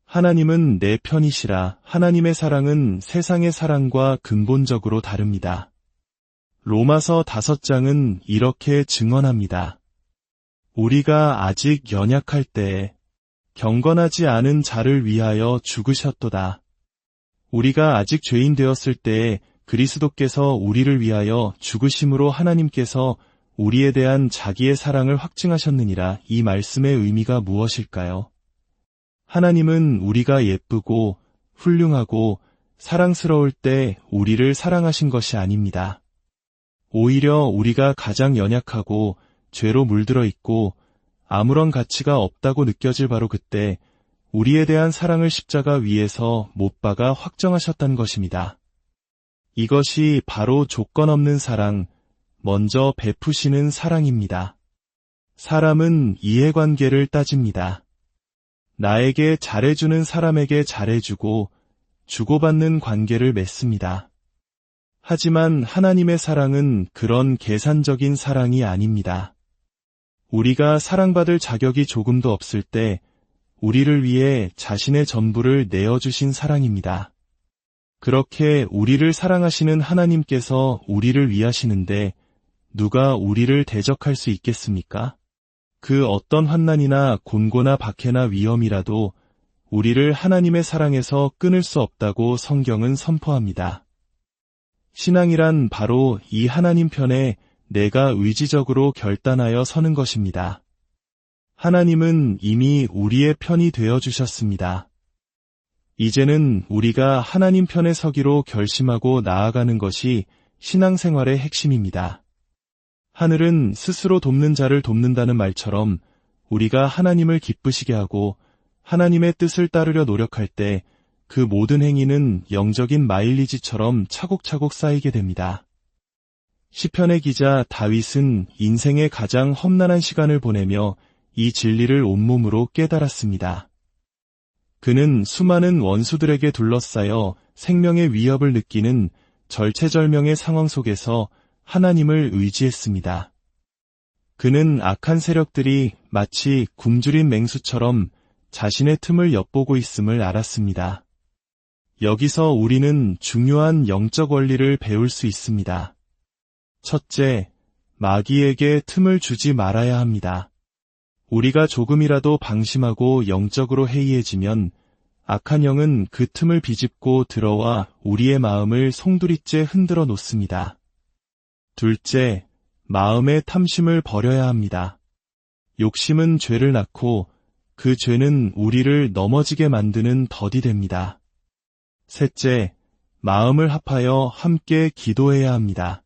하나님은 내 편이시라. 하나님의 사랑은 세상의 사랑과 근본적으로 다릅니다. 로마서 5장은 이렇게 증언합니다. 우리가 아직 연약할 때에 경건하지 않은 자를 위하여 죽으셨도다. 우리가 아직 죄인 되었을 때에 그리스도께서 우리를 위하여 죽으심으로 하나님께서 우리에 대한 자기의 사랑을 확증하셨느니라. 이 말씀의 의미가 무엇일까요? 하나님은 우리가 예쁘고 훌륭하고 사랑스러울 때 우리를 사랑하신 것이 아닙니다. 오히려 우리가 가장 연약하고 죄로 물들어 있고 아무런 가치가 없다고 느껴질 바로 그때 우리에 대한 사랑을 십자가 위에서 못 박아 확정하셨다는 것입니다. 이것이 바로 조건 없는 사랑, 먼저 베푸시는 사랑입니다. 사람은 이해관계를 따집니다. 나에게 잘해주는 사람에게 잘해주고 주고받는 관계를 맺습니다. 하지만 하나님의 사랑은 그런 계산적인 사랑이 아닙니다. 우리가 사랑받을 자격이 조금도 없을 때 우리를 위해 자신의 전부를 내어주신 사랑입니다. 그렇게 우리를 사랑하시는 하나님께서 우리를 위하시는데 누가 우리를 대적할 수 있겠습니까? 그 어떤 환난이나 곤고나 박해나 위험이라도 우리를 하나님의 사랑에서 끊을 수 없다고 성경은 선포합니다. 신앙이란 바로 이 하나님 편에 내가 의지적으로 결단하여 서는 것입니다. 하나님은 이미 우리의 편이 되어주셨습니다. 이제는 우리가 하나님 편에 서기로 결심하고 나아가는 것이 신앙생활의 핵심입니다. 하늘은 스스로 돕는 자를 돕는다는 말처럼 우리가 하나님을 기쁘시게 하고 하나님의 뜻을 따르려 노력할 때 그 모든 행위는 영적인 마일리지처럼 차곡차곡 쌓이게 됩니다. 시편의 기자 다윗은 인생의 가장 험난한 시간을 보내며 이 진리를 온몸으로 깨달았습니다. 그는 수많은 원수들에게 둘러싸여 생명의 위협을 느끼는 절체절명의 상황 속에서 하나님을 의지했습니다. 그는 악한 세력들이 마치 굶주린 맹수처럼 자신의 틈을 엿보고 있음을 알았습니다. 여기서 우리는 중요한 영적 원리를 배울 수 있습니다. 첫째, 마귀에게 틈을 주지 말아야 합니다. 우리가 조금이라도 방심하고 영적으로 해이해지면 악한 영은 그 틈을 비집고 들어와 우리의 마음을 송두리째 흔들어 놓습니다. 둘째, 마음의 탐심을 버려야 합니다. 욕심은 죄를 낳고 그 죄는 우리를 넘어지게 만드는 덫이 됩니다. 셋째, 마음을 합하여 함께 기도해야 합니다.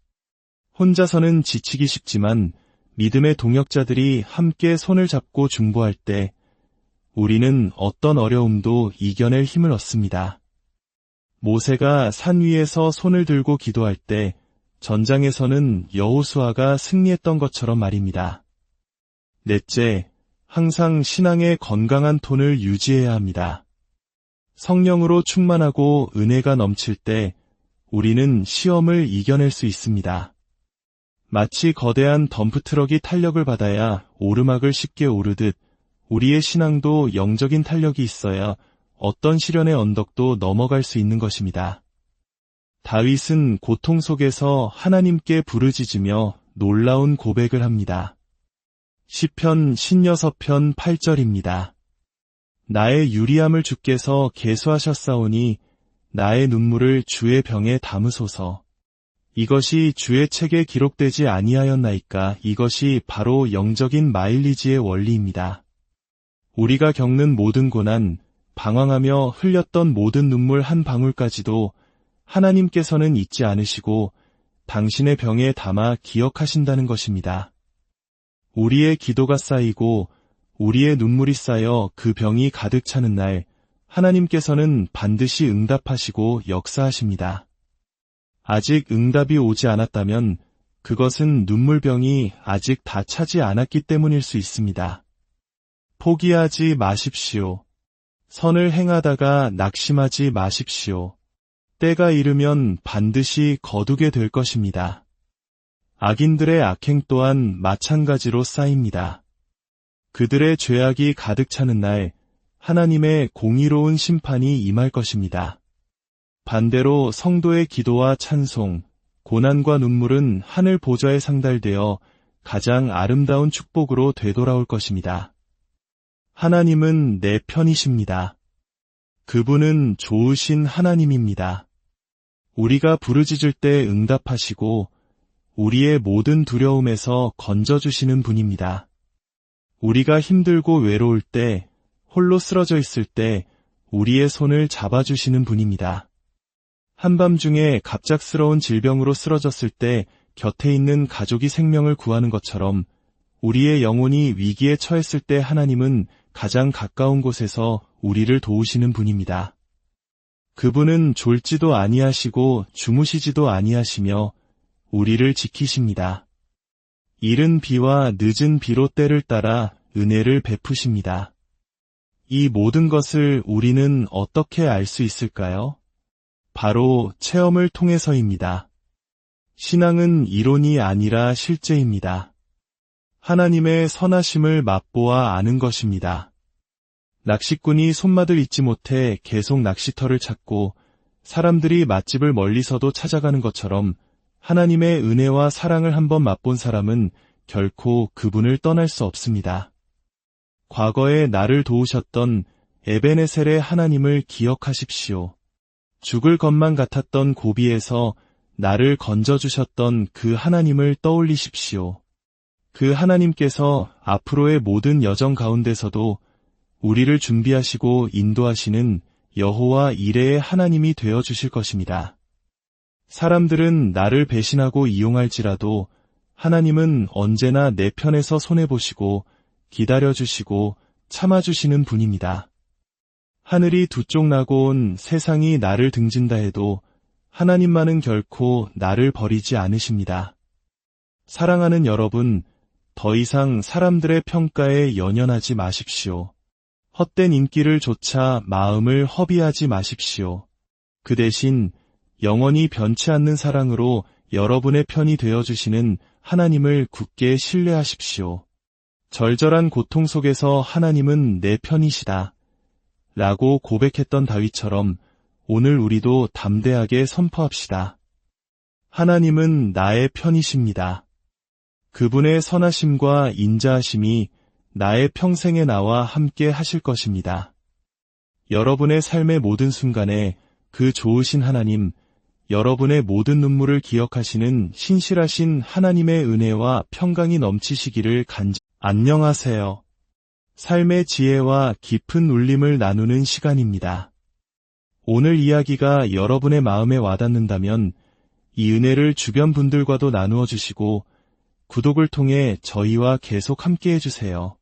혼자서는 지치기 쉽지만 믿음의 동역자들이 함께 손을 잡고 중보할 때 우리는 어떤 어려움도 이겨낼 힘을 얻습니다. 모세가 산 위에서 손을 들고 기도할 때 전장에서는 여호수아가 승리했던 것처럼 말입니다. 넷째, 항상 신앙의 건강한 톤을 유지해야 합니다. 성령으로 충만하고 은혜가 넘칠 때 우리는 시험을 이겨낼 수 있습니다. 마치 거대한 덤프트럭이 탄력을 받아야 오르막을 쉽게 오르듯 우리의 신앙도 영적인 탄력이 있어야 어떤 시련의 언덕도 넘어갈 수 있는 것입니다. 다윗은 고통 속에서 하나님께 부르짖으며 놀라운 고백을 합니다. 시편 16편 8절입니다. 나의 유리함을 주께서 계수하셨사오니 나의 눈물을 주의 병에 담으소서. 이것이 주의 책에 기록되지 아니하였나이까. 이것이 바로 영적인 마일리지의 원리입니다. 우리가 겪는 모든 고난, 방황하며 흘렸던 모든 눈물 한 방울까지도 하나님께서는 잊지 않으시고 당신의 병에 담아 기억하신다는 것입니다. 우리의 기도가 쌓이고 우리의 눈물이 쌓여 그 병이 가득 차는 날 하나님께서는 반드시 응답하시고 역사하십니다. 아직 응답이 오지 않았다면 그것은 눈물병이 아직 다 차지 않았기 때문일 수 있습니다. 포기하지 마십시오. 선을 행하다가 낙심하지 마십시오. 때가 이르면 반드시 거두게 될 것입니다. 악인들의 악행 또한 마찬가지로 쌓입니다. 그들의 죄악이 가득 차는 날 하나님의 공의로운 심판이 임할 것입니다. 반대로 성도의 기도와 찬송, 고난과 눈물은 하늘 보좌에 상달되어 가장 아름다운 축복으로 되돌아올 것입니다. 하나님은 내 편이십니다. 그분은 좋으신 하나님입니다. 우리가 부르짖을 때 응답하시고 우리의 모든 두려움에서 건져주시는 분입니다. 우리가 힘들고 외로울 때, 홀로 쓰러져 있을 때 우리의 손을 잡아주시는 분입니다. 한밤중에 갑작스러운 질병으로 쓰러졌을 때 곁에 있는 가족이 생명을 구하는 것처럼 우리의 영혼이 위기에 처했을 때 하나님은 가장 가까운 곳에서 우리를 도우시는 분입니다. 그분은 졸지도 아니하시고 주무시지도 아니하시며 우리를 지키십니다. 이른 비와 늦은 비로 때를 따라 은혜를 베푸십니다. 이 모든 것을 우리는 어떻게 알 수 있을까요? 바로 체험을 통해서입니다. 신앙은 이론이 아니라 실제입니다. 하나님의 선하심을 맛보아 아는 것입니다. 낚시꾼이 손맛을 잊지 못해 계속 낚시터를 찾고 사람들이 맛집을 멀리서도 찾아가는 것처럼 하나님의 은혜와 사랑을 한번 맛본 사람은 결코 그분을 떠날 수 없습니다. 과거에 나를 도우셨던 에베네셀의 하나님을 기억하십시오. 죽을 것만 같았던 고비에서 나를 건져주셨던 그 하나님을 떠올리십시오. 그 하나님께서 앞으로의 모든 여정 가운데서도 우리를 준비하시고 인도하시는 여호와 이레의 하나님이 되어주실 것입니다. 사람들은 나를 배신하고 이용할지라도 하나님은 언제나 내 편에서 손해보시고 기다려주시고 참아주시는 분입니다. 하늘이 두 쪽 나고 온 세상이 나를 등진다 해도 하나님만은 결코 나를 버리지 않으십니다. 사랑하는 여러분, 더 이상 사람들의 평가에 연연하지 마십시오. 헛된 인기를 좇아 마음을 허비하지 마십시오. 그 대신 영원히 변치 않는 사랑으로 여러분의 편이 되어주시는 하나님을 굳게 신뢰하십시오. 절절한 고통 속에서 하나님은 내 편이시다 라고 고백했던 다윗처럼 오늘 우리도 담대하게 선포합시다. 하나님은 나의 편이십니다. 그분의 선하심과 인자하심이 나의 평생에 나와 함께 하실 것입니다. 여러분의 삶의 모든 순간에 그 좋으신 하나님, 여러분의 모든 눈물을 기억하시는 신실하신 하나님의 은혜와 평강이 넘치시기를 안녕하세요. 삶의 지혜와 깊은 울림을 나누는 시간입니다. 오늘 이야기가 여러분의 마음에 와닿는다면 이 은혜를 주변 분들과도 나누어 주시고 구독을 통해 저희와 계속 함께 해주세요.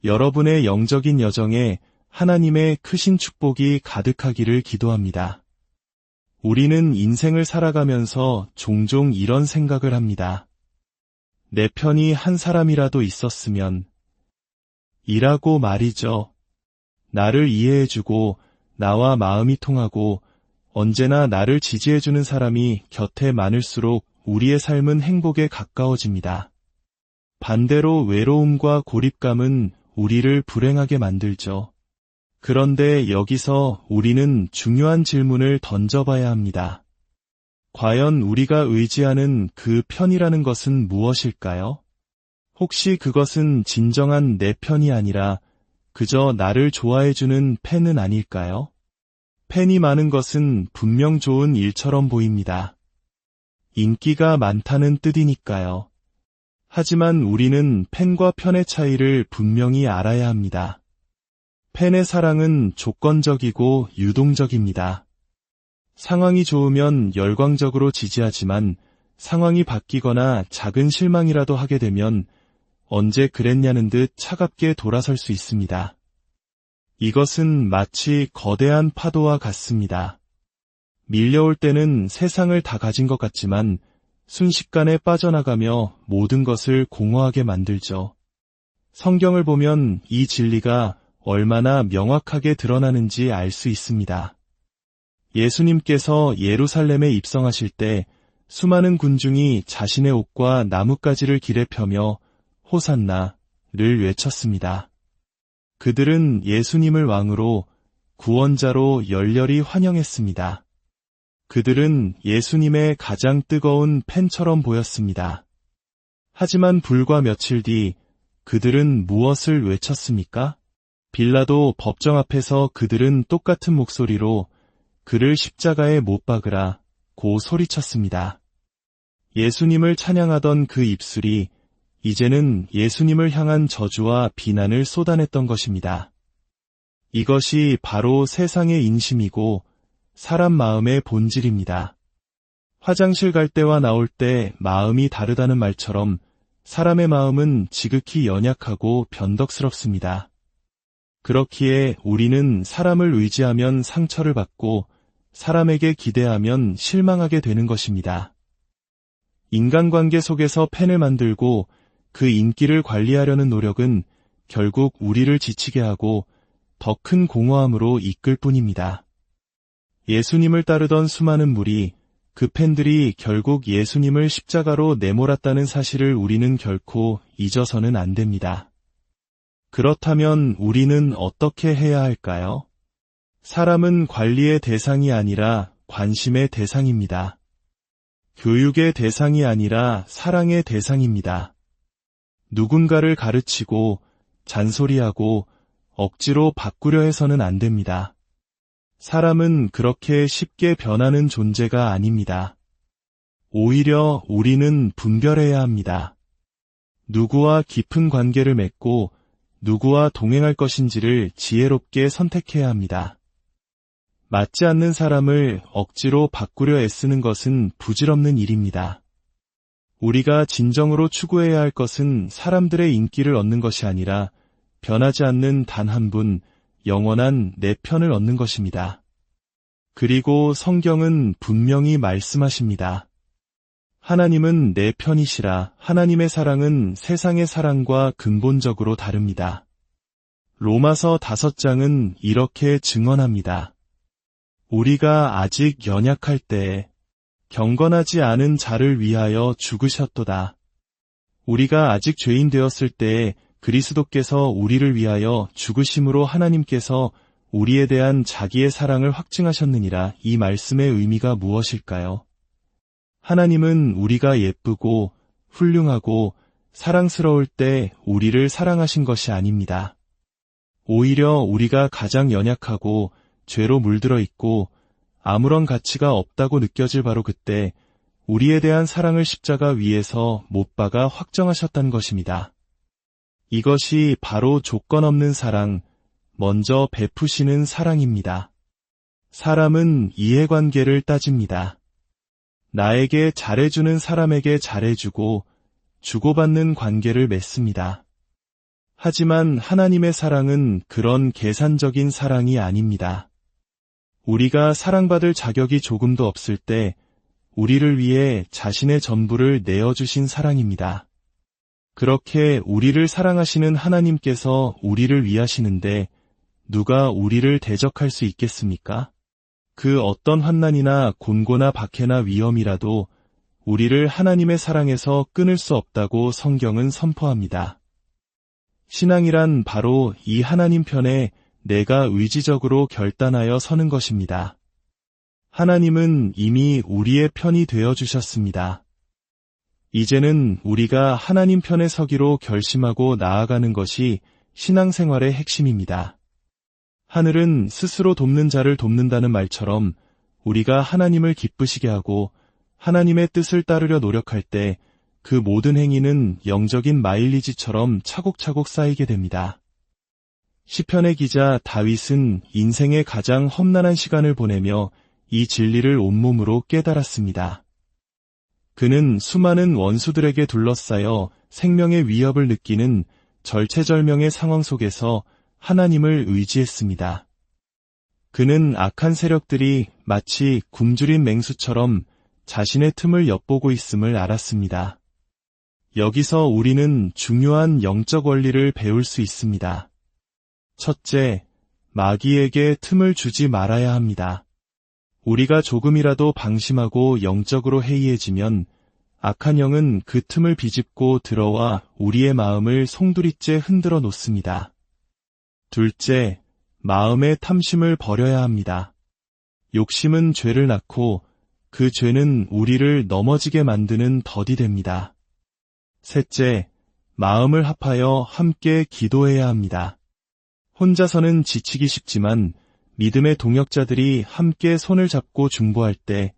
여러분의 영적인 여정에 하나님의 크신 축복이 가득하기를 기도합니다. 우리는 인생을 살아가면서 종종 이런 생각을 합니다. 내 편이 한 사람이라도 있었으면 이라고 말이죠. 나를 이해해주고 나와 마음이 통하고 언제나 나를 지지해주는 사람이 곁에 많을수록 우리의 삶은 행복에 가까워집니다. 반대로 외로움과 고립감은 우리를 불행하게 만들죠. 그런데 여기서 우리는 중요한 질문을 던져봐야 합니다. 과연 우리가 의지하는 그 편이라는 것은 무엇일까요? 혹시 그것은 진정한 내 편이 아니라 그저 나를 좋아해주는 팬은 아닐까요? 팬이 많은 것은 분명 좋은 일처럼 보입니다. 인기가 많다는 뜻이니까요. 하지만 우리는 팬과 편의 차이를 분명히 알아야 합니다. 팬의 사랑은 조건적이고 유동적입니다. 상황이 좋으면 열광적으로 지지하지만 상황이 바뀌거나 작은 실망이라도 하게 되면 언제 그랬냐는 듯 차갑게 돌아설 수 있습니다. 이것은 마치 거대한 파도와 같습니다. 밀려올 때는 세상을 다 가진 것 같지만 순식간에 빠져나가며 모든 것을 공허하게 만들죠. 성경을 보면 이 진리가 얼마나 명확하게 드러나는지 알 수 있습니다. 예수님께서 예루살렘에 입성하실 때 수많은 군중이 자신의 옷과 나뭇가지를 길에 펴며 호산나를 외쳤습니다. 그들은 예수님을 왕으로 구원자로 열렬히 환영했습니다. 그들은 예수님의 가장 뜨거운 팬처럼 보였습니다. 하지만 불과 며칠 뒤 그들은 무엇을 외쳤습니까? 빌라도 법정 앞에서 그들은 똑같은 목소리로 그를 십자가에 못 박으라 고 소리쳤습니다. 예수님을 찬양하던 그 입술이 이제는 예수님을 향한 저주와 비난을 쏟아냈던 것입니다. 이것이 바로 세상의 인심이고 사람 마음의 본질입니다. 화장실 갈 때와 나올 때 마음이 다르다는 말처럼 사람의 마음은 지극히 연약하고 변덕스럽습니다. 그렇기에 우리는 사람을 의지하면 상처를 받고 사람에게 기대하면 실망하게 되는 것입니다. 인간관계 속에서 팬을 만들고 그 인기를 관리하려는 노력은 결국 우리를 지치게 하고 더 큰 공허함으로 이끌 뿐입니다. 예수님을 따르던 수많은 무리, 그 팬들이 결국 예수님을 십자가로 내몰았다는 사실을 우리는 결코 잊어서는 안 됩니다. 그렇다면 우리는 어떻게 해야 할까요? 사람은 관리의 대상이 아니라 관심의 대상입니다. 교육의 대상이 아니라 사랑의 대상입니다. 누군가를 가르치고 잔소리하고 억지로 바꾸려 해서는 안 됩니다. 사람은 그렇게 쉽게 변하는 존재가 아닙니다. 오히려 우리는 분별해야 합니다. 누구와 깊은 관계를 맺고 누구와 동행할 것인지를 지혜롭게 선택해야 합니다. 맞지 않는 사람을 억지로 바꾸려 애쓰는 것은 부질없는 일입니다. 우리가 진정으로 추구해야 할 것은 사람들의 인기를 얻는 것이 아니라 변하지 않는 단 한 분, 영원한 내 편을 얻는 것입니다. 그리고 성경은 분명히 말씀하십니다. 하나님은 내 편이시라. 하나님의 사랑은 세상의 사랑과 근본적으로 다릅니다. 로마서 5장은 이렇게 증언합니다. 우리가 아직 연약할 때에 경건하지 않은 자를 위하여 죽으셨도다. 우리가 아직 죄인 되었을 때에 그리스도께서 우리를 위하여 죽으심으로 하나님께서 우리에 대한 자기의 사랑을 확증하셨느니라. 이 말씀의 의미가 무엇일까요? 하나님은 우리가 예쁘고 훌륭하고 사랑스러울 때 우리를 사랑하신 것이 아닙니다. 오히려 우리가 가장 연약하고 죄로 물들어 있고 아무런 가치가 없다고 느껴질 바로 그때 우리에 대한 사랑을 십자가 위에서 못 박아 확정하셨다는 것입니다. 이것이 바로 조건 없는 사랑, 먼저 베푸시는 사랑입니다. 사람은 이해관계를 따집니다. 나에게 잘해주는 사람에게 잘해주고 주고받는 관계를 맺습니다. 하지만 하나님의 사랑은 그런 계산적인 사랑이 아닙니다. 우리가 사랑받을 자격이 조금도 없을 때 우리를 위해 자신의 전부를 내어주신 사랑입니다. 그렇게 우리를 사랑하시는 하나님께서 우리를 위하시는데 누가 우리를 대적할 수 있겠습니까? 그 어떤 환난이나 곤고나 박해나 위험이라도 우리를 하나님의 사랑에서 끊을 수 없다고 성경은 선포합니다. 신앙이란 바로 이 하나님 편에 내가 의지적으로 결단하여 서는 것입니다. 하나님은 이미 우리의 편이 되어주셨습니다. 이제는 우리가 하나님 편에 서기로 결심하고 나아가는 것이 신앙생활의 핵심입니다. 하늘은 스스로 돕는 자를 돕는다는 말처럼 우리가 하나님을 기쁘시게 하고 하나님의 뜻을 따르려 노력할 때 그 모든 행위는 영적인 마일리지처럼 차곡차곡 쌓이게 됩니다. 시편의 기자 다윗은 인생의 가장 험난한 시간을 보내며 이 진리를 온몸으로 깨달았습니다. 그는 수많은 원수들에게 둘러싸여 생명의 위협을 느끼는 절체절명의 상황 속에서 하나님을 의지했습니다. 그는 악한 세력들이 마치 굶주린 맹수처럼 자신의 틈을 엿보고 있음을 알았습니다. 여기서 우리는 중요한 영적 원리를 배울 수 있습니다. 첫째, 마귀에게 틈을 주지 말아야 합니다. 우리가 조금이라도 방심하고 영적으로 해이해지면 악한 영은 그 틈을 비집고 들어와 우리의 마음을 송두리째 흔들어 놓습니다. 둘째, 마음의 탐심을 버려야 합니다. 욕심은 죄를 낳고 그 죄는 우리를 넘어지게 만드는 덫이 됩니다. 셋째, 마음을 합하여 함께 기도해야 합니다. 혼자서는 지치기 쉽지만 믿음의 동역자들이 함께 손을 잡고 중보할 때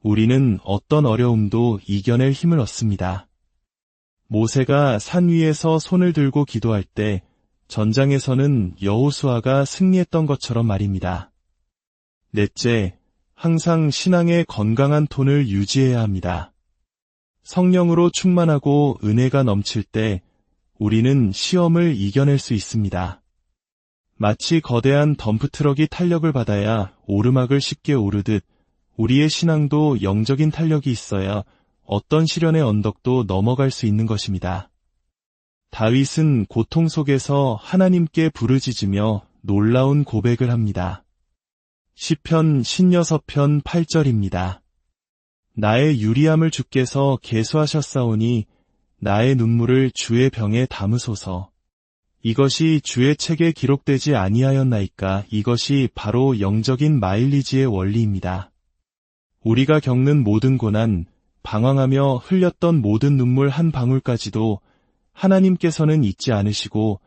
우리는 어떤 어려움도 이겨낼 힘을 얻습니다. 모세가 산 위에서 손을 들고 기도할 때 전장에서는 여호수아가 승리했던 것처럼 말입니다. 넷째, 항상 신앙의 건강한 톤을 유지해야 합니다. 성령으로 충만하고 은혜가 넘칠 때 우리는 시험을 이겨낼 수 있습니다. 마치 거대한 덤프트럭이 탄력을 받아야 오르막을 쉽게 오르듯 우리의 신앙도 영적인 탄력이 있어야 어떤 시련의 언덕도 넘어갈 수 있는 것입니다. 다윗은 고통 속에서 하나님께 부르짖으며 놀라운 고백을 합니다. 시편 16편 8절입니다. 나의 유리함을 주께서 계수하셨사오니 나의 눈물을 주의 병에 담으소서. 이것이 주의 책에 기록되지 아니하였나이까. 이것이 바로 영적인 마일리지의 원리입니다. 우리가 겪는 모든 고난, 방황하며 흘렸던 모든 눈물 한 방울까지도 하나님께서는 잊지 않으시고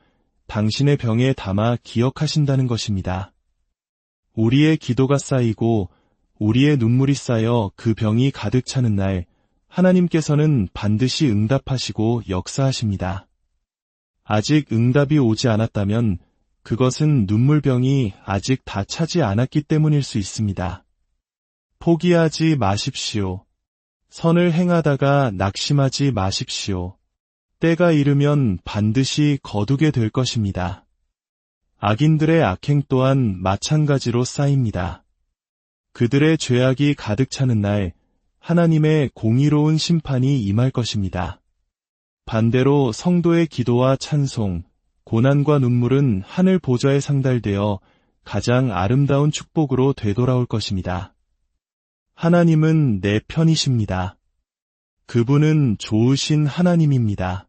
당신의 병에 담아 기억하신다는 것입니다. 우리의 기도가 쌓이고 우리의 눈물이 쌓여 그 병이 가득 차는 날, 하나님께서는 반드시 응답하시고 역사하십니다. 아직 응답이 오지 않았다면 그것은 눈물병이 아직 다 차지 않았기 때문일 수 있습니다. 포기하지 마십시오. 선을 행하다가 낙심하지 마십시오. 때가 이르면 반드시 거두게 될 것입니다. 악인들의 악행 또한 마찬가지로 쌓입니다. 그들의 죄악이 가득 차는 날, 하나님의 공의로운 심판이 임할 것입니다. 반대로 성도의 기도와 찬송, 고난과 눈물은 하늘 보좌에 상달되어 가장 아름다운 축복으로 되돌아올 것입니다. 하나님은 내 편이십니다. 그분은 좋으신 하나님입니다.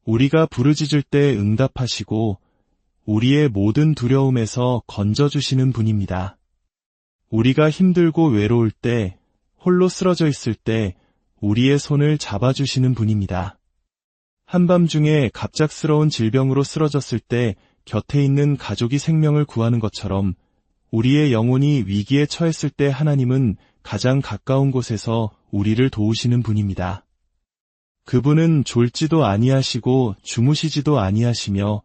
우리가 부르짖을 때 응답하시고 우리의 모든 두려움에서 건져주시는 분입니다. 우리가 힘들고 외로울 때, 홀로 쓰러져 있을 때 우리의 손을 잡아주시는 분입니다. 한밤중에 갑작스러운 질병으로 쓰러졌을 때 곁에 있는 가족이 생명을 구하는 것처럼 우리의 영혼이 위기에 처했을 때 하나님은 가장 가까운 곳에서 우리를 도우시는 분입니다. 그분은 졸지도 아니하시고 주무시지도 아니하시며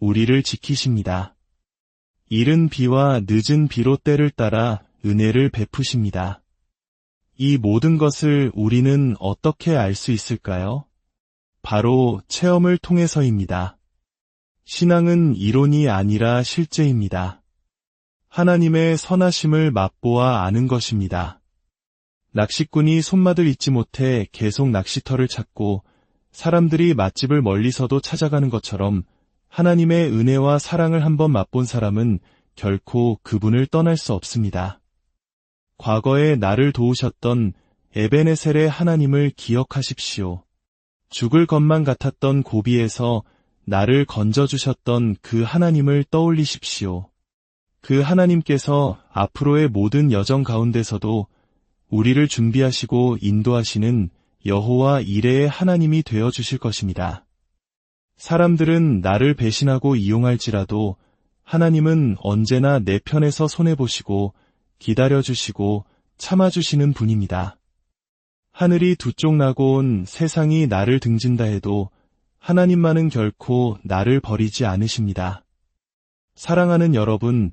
우리를 지키십니다. 이른 비와 늦은 비로 때를 따라 은혜를 베푸십니다. 이 모든 것을 우리는 어떻게 알 수 있을까요? 바로 체험을 통해서입니다. 신앙은 이론이 아니라 실제입니다. 하나님의 선하심을 맛보아 아는 것입니다. 낚시꾼이 손맛을 잊지 못해 계속 낚시터를 찾고 사람들이 맛집을 멀리서도 찾아가는 것처럼 하나님의 은혜와 사랑을 한번 맛본 사람은 결코 그분을 떠날 수 없습니다. 과거에 나를 도우셨던 에베네셀의 하나님을 기억하십시오. 죽을 것만 같았던 고비에서 나를 건져주셨던 그 하나님을 떠올리십시오. 그 하나님께서 앞으로의 모든 여정 가운데서도 우리를 준비하시고 인도하시는 여호와 이레의 하나님이 되어주실 것입니다. 사람들은 나를 배신하고 이용할지라도 하나님은 언제나 내 편에서 손해보시고 기다려주시고 참아주시는 분입니다. 하늘이 두 쪽 나고 온 세상이 나를 등진다 해도 하나님만은 결코 나를 버리지 않으십니다. 사랑하는 여러분,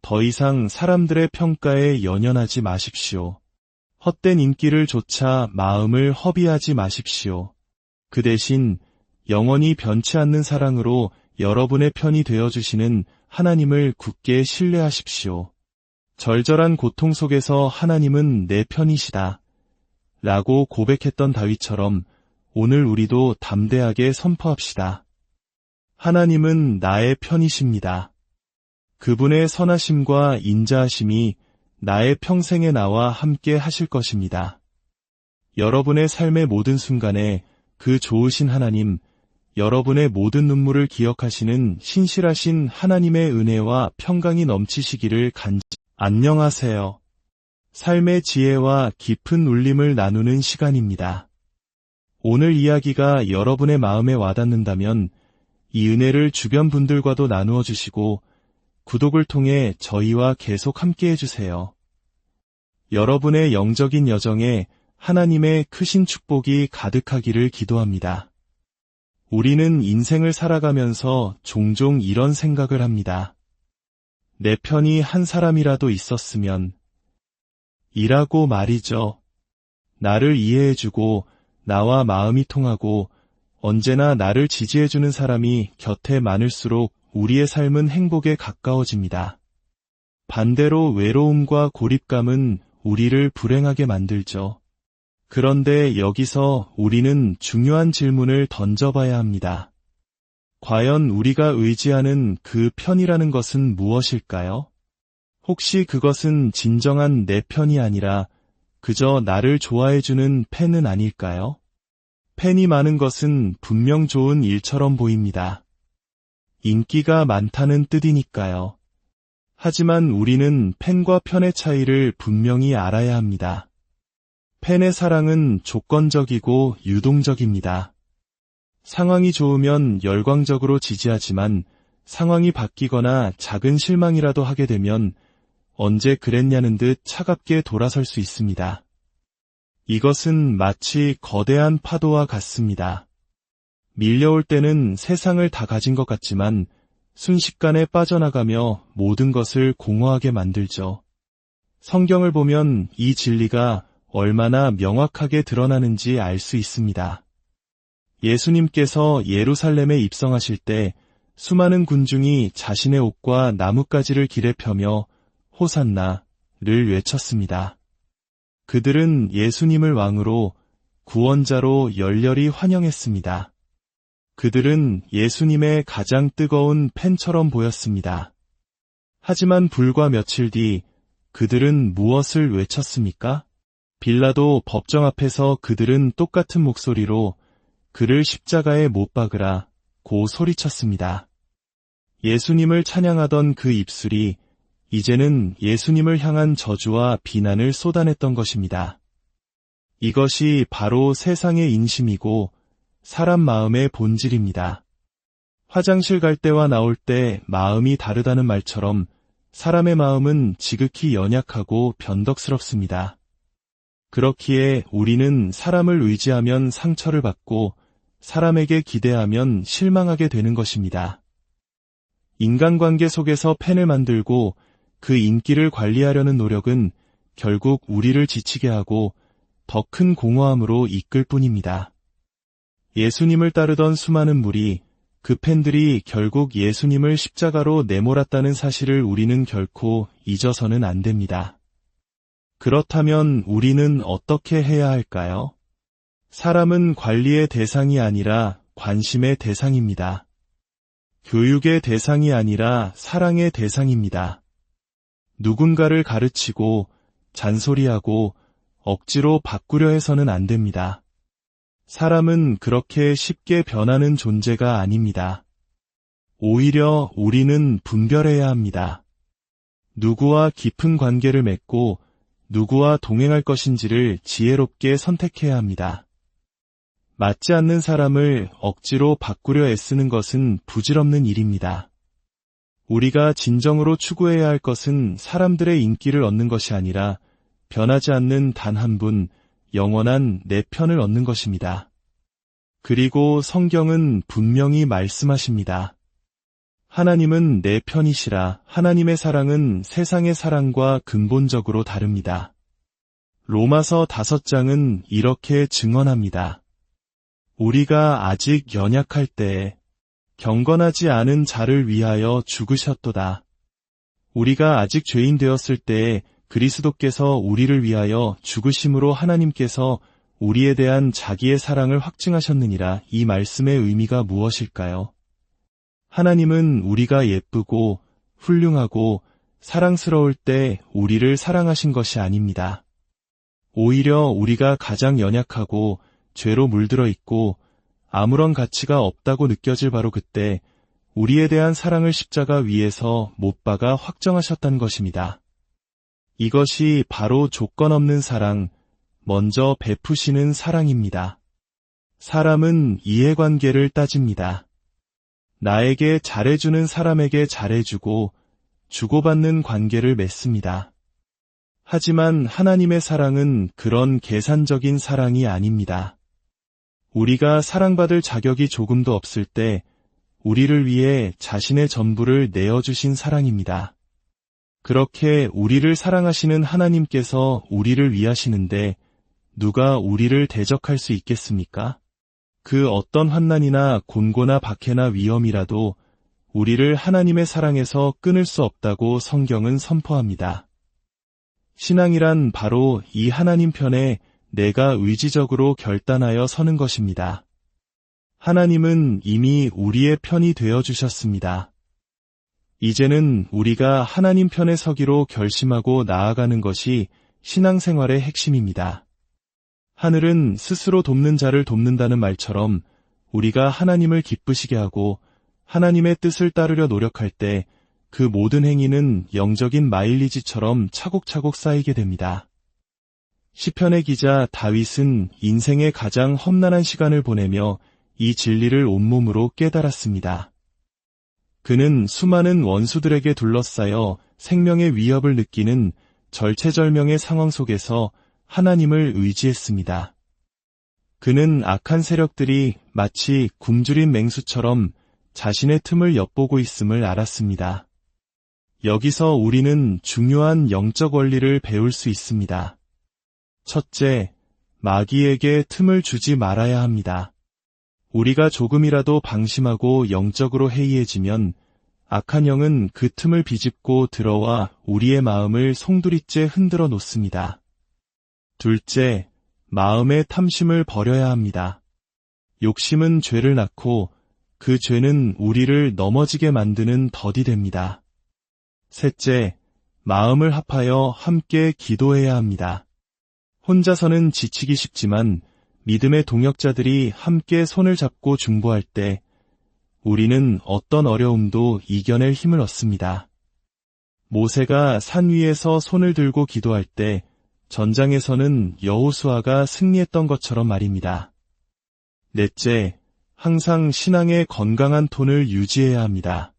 더 이상 사람들의 평가에 연연하지 마십시오. 헛된 인기를 좇아 마음을 허비하지 마십시오. 그 대신 영원히 변치 않는 사랑으로 여러분의 편이 되어주시는 하나님을 굳게 신뢰하십시오. 절절한 고통 속에서 하나님은 내 편이시다 라고 고백했던 다윗처럼 오늘 우리도 담대하게 선포합시다. 하나님은 나의 편이십니다. 그분의 선하심과 인자하심이 나의 평생에 나와 함께 하실 것입니다. 여러분의 삶의 모든 순간에 그 좋으신 하나님, 여러분의 모든 눈물을 기억하시는 신실하신 하나님의 은혜와 평강이 넘치시기를 안녕하세요. 삶의 지혜와 깊은 울림을 나누는 시간입니다. 오늘 이야기가 여러분의 마음에 와닿는다면 이 은혜를 주변 분들과도 나누어 주시고 구독을 통해 저희와 계속 함께 해주세요. 여러분의 영적인 여정에 하나님의 크신 축복이 가득하기를 기도합니다. 우리는 인생을 살아가면서 종종 이런 생각을 합니다. 내 편이 한 사람이라도 있었으면 이라고 말이죠. 나를 이해해주고 나와 마음이 통하고 언제나 나를 지지해주는 사람이 곁에 많을수록 우리의 삶은 행복에 가까워집니다. 반대로 외로움과 고립감은 우리를 불행하게 만들죠. 그런데 여기서 우리는 중요한 질문을 던져봐야 합니다. 과연 우리가 의지하는 그 편이라는 것은 무엇일까요? 혹시 그것은 진정한 내 편이 아니라 그저 나를 좋아해주는 팬은 아닐까요? 팬이 많은 것은 분명 좋은 일처럼 보입니다. 인기가 많다는 뜻이니까요. 하지만 우리는 팬과 편의 차이를 분명히 알아야 합니다. 팬의 사랑은 조건적이고 유동적입니다. 상황이 좋으면 열광적으로 지지하지만 상황이 바뀌거나 작은 실망이라도 하게 되면 언제 그랬냐는 듯 차갑게 돌아설 수 있습니다. 이것은 마치 거대한 파도와 같습니다. 밀려올 때는 세상을 다 가진 것 같지만 순식간에 빠져나가며 모든 것을 공허하게 만들죠. 성경을 보면 이 진리가 얼마나 명확하게 드러나는지 알 수 있습니다. 예수님께서 예루살렘에 입성하실 때 수많은 군중이 자신의 옷과 나뭇가지를 길에 펴며 호산나를 외쳤습니다. 그들은 예수님을 왕으로, 구원자로 열렬히 환영했습니다. 그들은 예수님의 가장 뜨거운 팬처럼 보였습니다. 하지만 불과 며칠 뒤 그들은 무엇을 외쳤습니까? 빌라도 법정 앞에서 그들은 똑같은 목소리로 그를 십자가에 못 박으라 고 소리쳤습니다. 예수님을 찬양하던 그 입술이 이제는 예수님을 향한 저주와 비난을 쏟아냈던 것입니다. 이것이 바로 세상의 인심이고 사람 마음의 본질입니다. 화장실 갈 때와 나올 때 마음이 다르다는 말처럼 사람의 마음은 지극히 연약하고 변덕스럽습니다. 그렇기에 우리는 사람을 의지하면 상처를 받고 사람에게 기대하면 실망하게 되는 것입니다. 인간관계 속에서 팬을 만들고 그 인기를 관리하려는 노력은 결국 우리를 지치게 하고 더 큰 공허함으로 이끌 뿐입니다. 예수님을 따르던 수많은 무리, 그 팬들이 결국 예수님을 십자가로 내몰았다는 사실을 우리는 결코 잊어서는 안 됩니다. 그렇다면 우리는 어떻게 해야 할까요? 사람은 관리의 대상이 아니라 관심의 대상입니다. 교육의 대상이 아니라 사랑의 대상입니다. 누군가를 가르치고 잔소리하고 억지로 바꾸려 해서는 안 됩니다. 사람은 그렇게 쉽게 변하는 존재가 아닙니다. 오히려 우리는 분별해야 합니다. 누구와 깊은 관계를 맺고 누구와 동행할 것인지를 지혜롭게 선택해야 합니다. 맞지 않는 사람을 억지로 바꾸려 애쓰는 것은 부질없는 일입니다. 우리가 진정으로 추구해야 할 것은 사람들의 인기를 얻는 것이 아니라 변하지 않는 단 한 분, 영원한 내 편을 얻는 것입니다. 그리고 성경은 분명히 말씀하십니다. 하나님은 내 편이시라. 하나님의 사랑은 세상의 사랑과 근본적으로 다릅니다. 로마서 5장은 이렇게 증언합니다. 우리가 아직 연약할 때에 경건하지 않은 자를 위하여 죽으셨도다. 우리가 아직 죄인 되었을 때에 그리스도께서 우리를 위하여 죽으심으로 하나님께서 우리에 대한 자기의 사랑을 확증하셨느니라. 이 말씀의 의미가 무엇일까요? 하나님은 우리가 예쁘고 훌륭하고 사랑스러울 때 우리를 사랑하신 것이 아닙니다. 오히려 우리가 가장 연약하고 죄로 물들어 있고 아무런 가치가 없다고 느껴질 바로 그때 우리에 대한 사랑을 십자가 위에서 못 박아 확정하셨다는 것입니다. 이것이 바로 조건 없는 사랑, 먼저 베푸시는 사랑입니다. 사람은 이해관계를 따집니다. 나에게 잘해주는 사람에게 잘해주고 주고받는 관계를 맺습니다. 하지만 하나님의 사랑은 그런 계산적인 사랑이 아닙니다. 우리가 사랑받을 자격이 조금도 없을 때 우리를 위해 자신의 전부를 내어주신 사랑입니다. 그렇게 우리를 사랑하시는 하나님께서 우리를 위하시는데 누가 우리를 대적할 수 있겠습니까? 그 어떤 환난이나 곤고나 박해나 위험이라도 우리를 하나님의 사랑에서 끊을 수 없다고 성경은 선포합니다. 신앙이란 바로 이 하나님 편에 내가 의지적으로 결단하여 서는 것입니다. 하나님은 이미 우리의 편이 되어주셨습니다. 이제는 우리가 하나님 편에 서기로 결심하고 나아가는 것이 신앙생활의 핵심입니다. 하늘은 스스로 돕는 자를 돕는다는 말처럼 우리가 하나님을 기쁘시게 하고 하나님의 뜻을 따르려 노력할 때 그 모든 행위는 영적인 마일리지처럼 차곡차곡 쌓이게 됩니다. 시편의 기자 다윗은 인생의 가장 험난한 시간을 보내며 이 진리를 온몸으로 깨달았습니다. 그는 수많은 원수들에게 둘러싸여 생명의 위협을 느끼는 절체절명의 상황 속에서 하나님을 의지했습니다. 그는 악한 세력들이 마치 굶주린 맹수처럼 자신의 틈을 엿보고 있음을 알았습니다. 여기서 우리는 중요한 영적 원리를 배울 수 있습니다. 첫째, 마귀에게 틈을 주지 말아야 합니다. 우리가 조금이라도 방심하고 영적으로 해이해지면 악한 영은 그 틈을 비집고 들어와 우리의 마음을 송두리째 흔들어 놓습니다. 둘째, 마음의 탐심을 버려야 합니다. 욕심은 죄를 낳고 그 죄는 우리를 넘어지게 만드는 덫이 됩니다. 셋째, 마음을 합하여 함께 기도해야 합니다. 혼자서는 지치기 쉽지만 믿음의 동역자들이 함께 손을 잡고 중보할 때 우리는 어떤 어려움도 이겨낼 힘을 얻습니다. 모세가 산 위에서 손을 들고 기도할 때 전장에서는 여호수아가 승리했던 것처럼 말입니다. 넷째, 항상 신앙의 건강한 톤을 유지해야 합니다.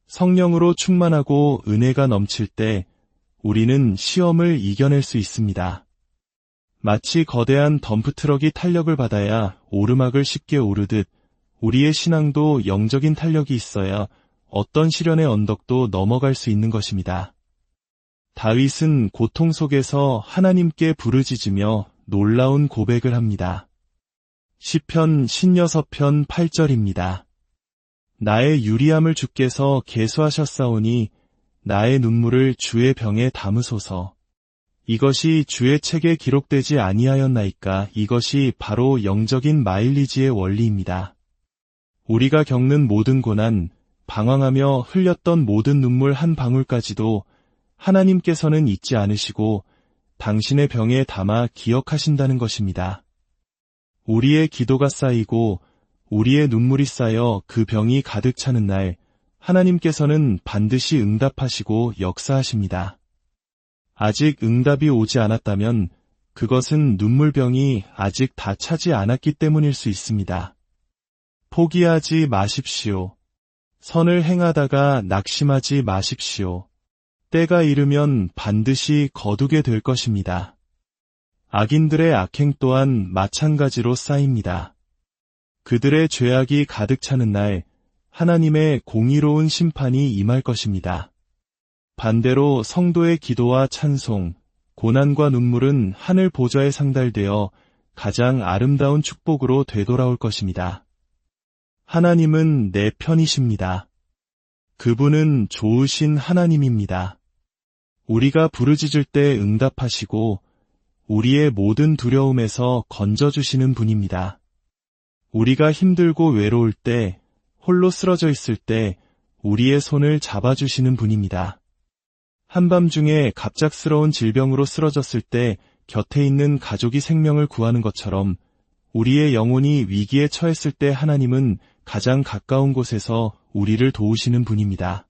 성령으로 충만하고 은혜가 넘칠 때 우리는 시험을 이겨낼 수 있습니다. 마치 거대한 덤프트럭이 탄력을 받아야 오르막을 쉽게 오르듯 우리의 신앙도 영적인 탄력이 있어야 어떤 시련의 언덕도 넘어갈 수 있는 것입니다. 다윗은 고통 속에서 하나님께 부르짖으며 놀라운 고백을 합니다. 시편 16편 8절입니다. 나의 유리함을 주께서 계수하셨사오니 나의 눈물을 주의 병에 담으소서. 이것이 주의 책에 기록되지 아니하였나이까. 이것이 바로 영적인 마일리지의 원리입니다. 우리가 겪는 모든 고난, 방황하며 흘렸던 모든 눈물 한 방울까지도 하나님께서는 잊지 않으시고 당신의 병에 담아 기억하신다는 것입니다. 우리의 기도가 쌓이고 우리의 눈물이 쌓여 그 병이 가득 차는 날 하나님께서는 반드시 응답하시고 역사하십니다. 아직 응답이 오지 않았다면 그것은 눈물병이 아직 다 차지 않았기 때문일 수 있습니다. 포기하지 마십시오. 선을 행하다가 낙심하지 마십시오. 때가 이르면 반드시 거두게 될 것입니다. 악인들의 악행 또한 마찬가지로 쌓입니다. 그들의 죄악이 가득 차는 날 하나님의 공의로운 심판이 임할 것입니다. 반대로 성도의 기도와 찬송, 고난과 눈물은 하늘 보좌에 상달되어 가장 아름다운 축복으로 되돌아올 것입니다. 하나님은 내 편이십니다. 그분은 좋으신 하나님입니다. 우리가 부르짖을 때 응답하시고 우리의 모든 두려움에서 건져주시는 분입니다. 우리가 힘들고 외로울 때, 홀로 쓰러져 있을 때 우리의 손을 잡아주시는 분입니다. 한밤중에 갑작스러운 질병으로 쓰러졌을 때 곁에 있는 가족이 생명을 구하는 것처럼 우리의 영혼이 위기에 처했을 때 하나님은 가장 가까운 곳에서 우리를 도우시는 분입니다.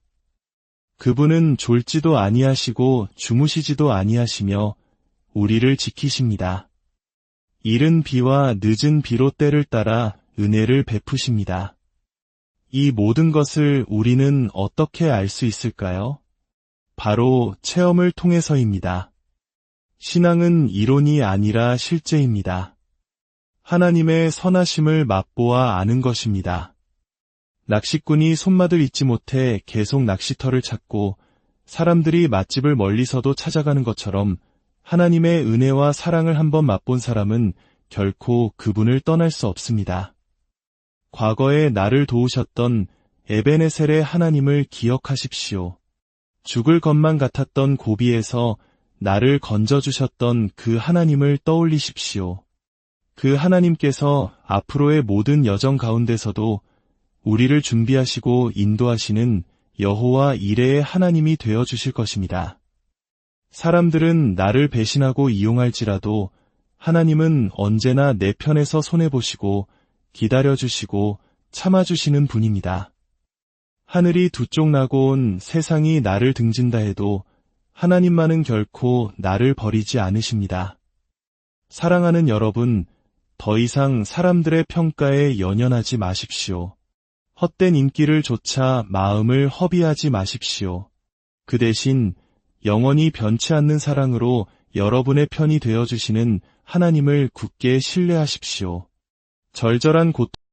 그분은 졸지도 아니하시고 주무시지도 아니하시며 우리를 지키십니다. 이른 비와 늦은 비로 때를 따라 은혜를 베푸십니다. 이 모든 것을 우리는 어떻게 알 수 있을까요? 바로 체험을 통해서입니다. 신앙은 이론이 아니라 실제입니다. 하나님의 선하심을 맛보아 아는 것입니다. 낚시꾼이 손맛을 잊지 못해 계속 낚시터를 찾고 사람들이 맛집을 멀리서도 찾아가는 것처럼 하나님의 은혜와 사랑을 한번 맛본 사람은 결코 그분을 떠날 수 없습니다. 과거에 나를 도우셨던 에베네셀의 하나님을 기억하십시오. 죽을 것만 같았던 고비에서 나를 건져주셨던 그 하나님을 떠올리십시오. 그 하나님께서 앞으로의 모든 여정 가운데서도 우리를 준비하시고 인도하시는 여호와 이레의 하나님이 되어주실 것입니다. 사람들은 나를 배신하고 이용할지라도 하나님은 언제나 내 편에서 손해보시고 기다려주시고 참아주시는 분입니다. 하늘이 두 쪽 나고 온 세상이 나를 등진다 해도 하나님만은 결코 나를 버리지 않으십니다. 사랑하는 여러분, 더 이상 사람들의 평가에 연연하지 마십시오. 헛된 인기를 좇아 마음을 허비하지 마십시오. 그 대신 영원히 변치 않는 사랑으로 여러분의 편이 되어주시는 하나님을 굳게 신뢰하십시오. 절절한 고통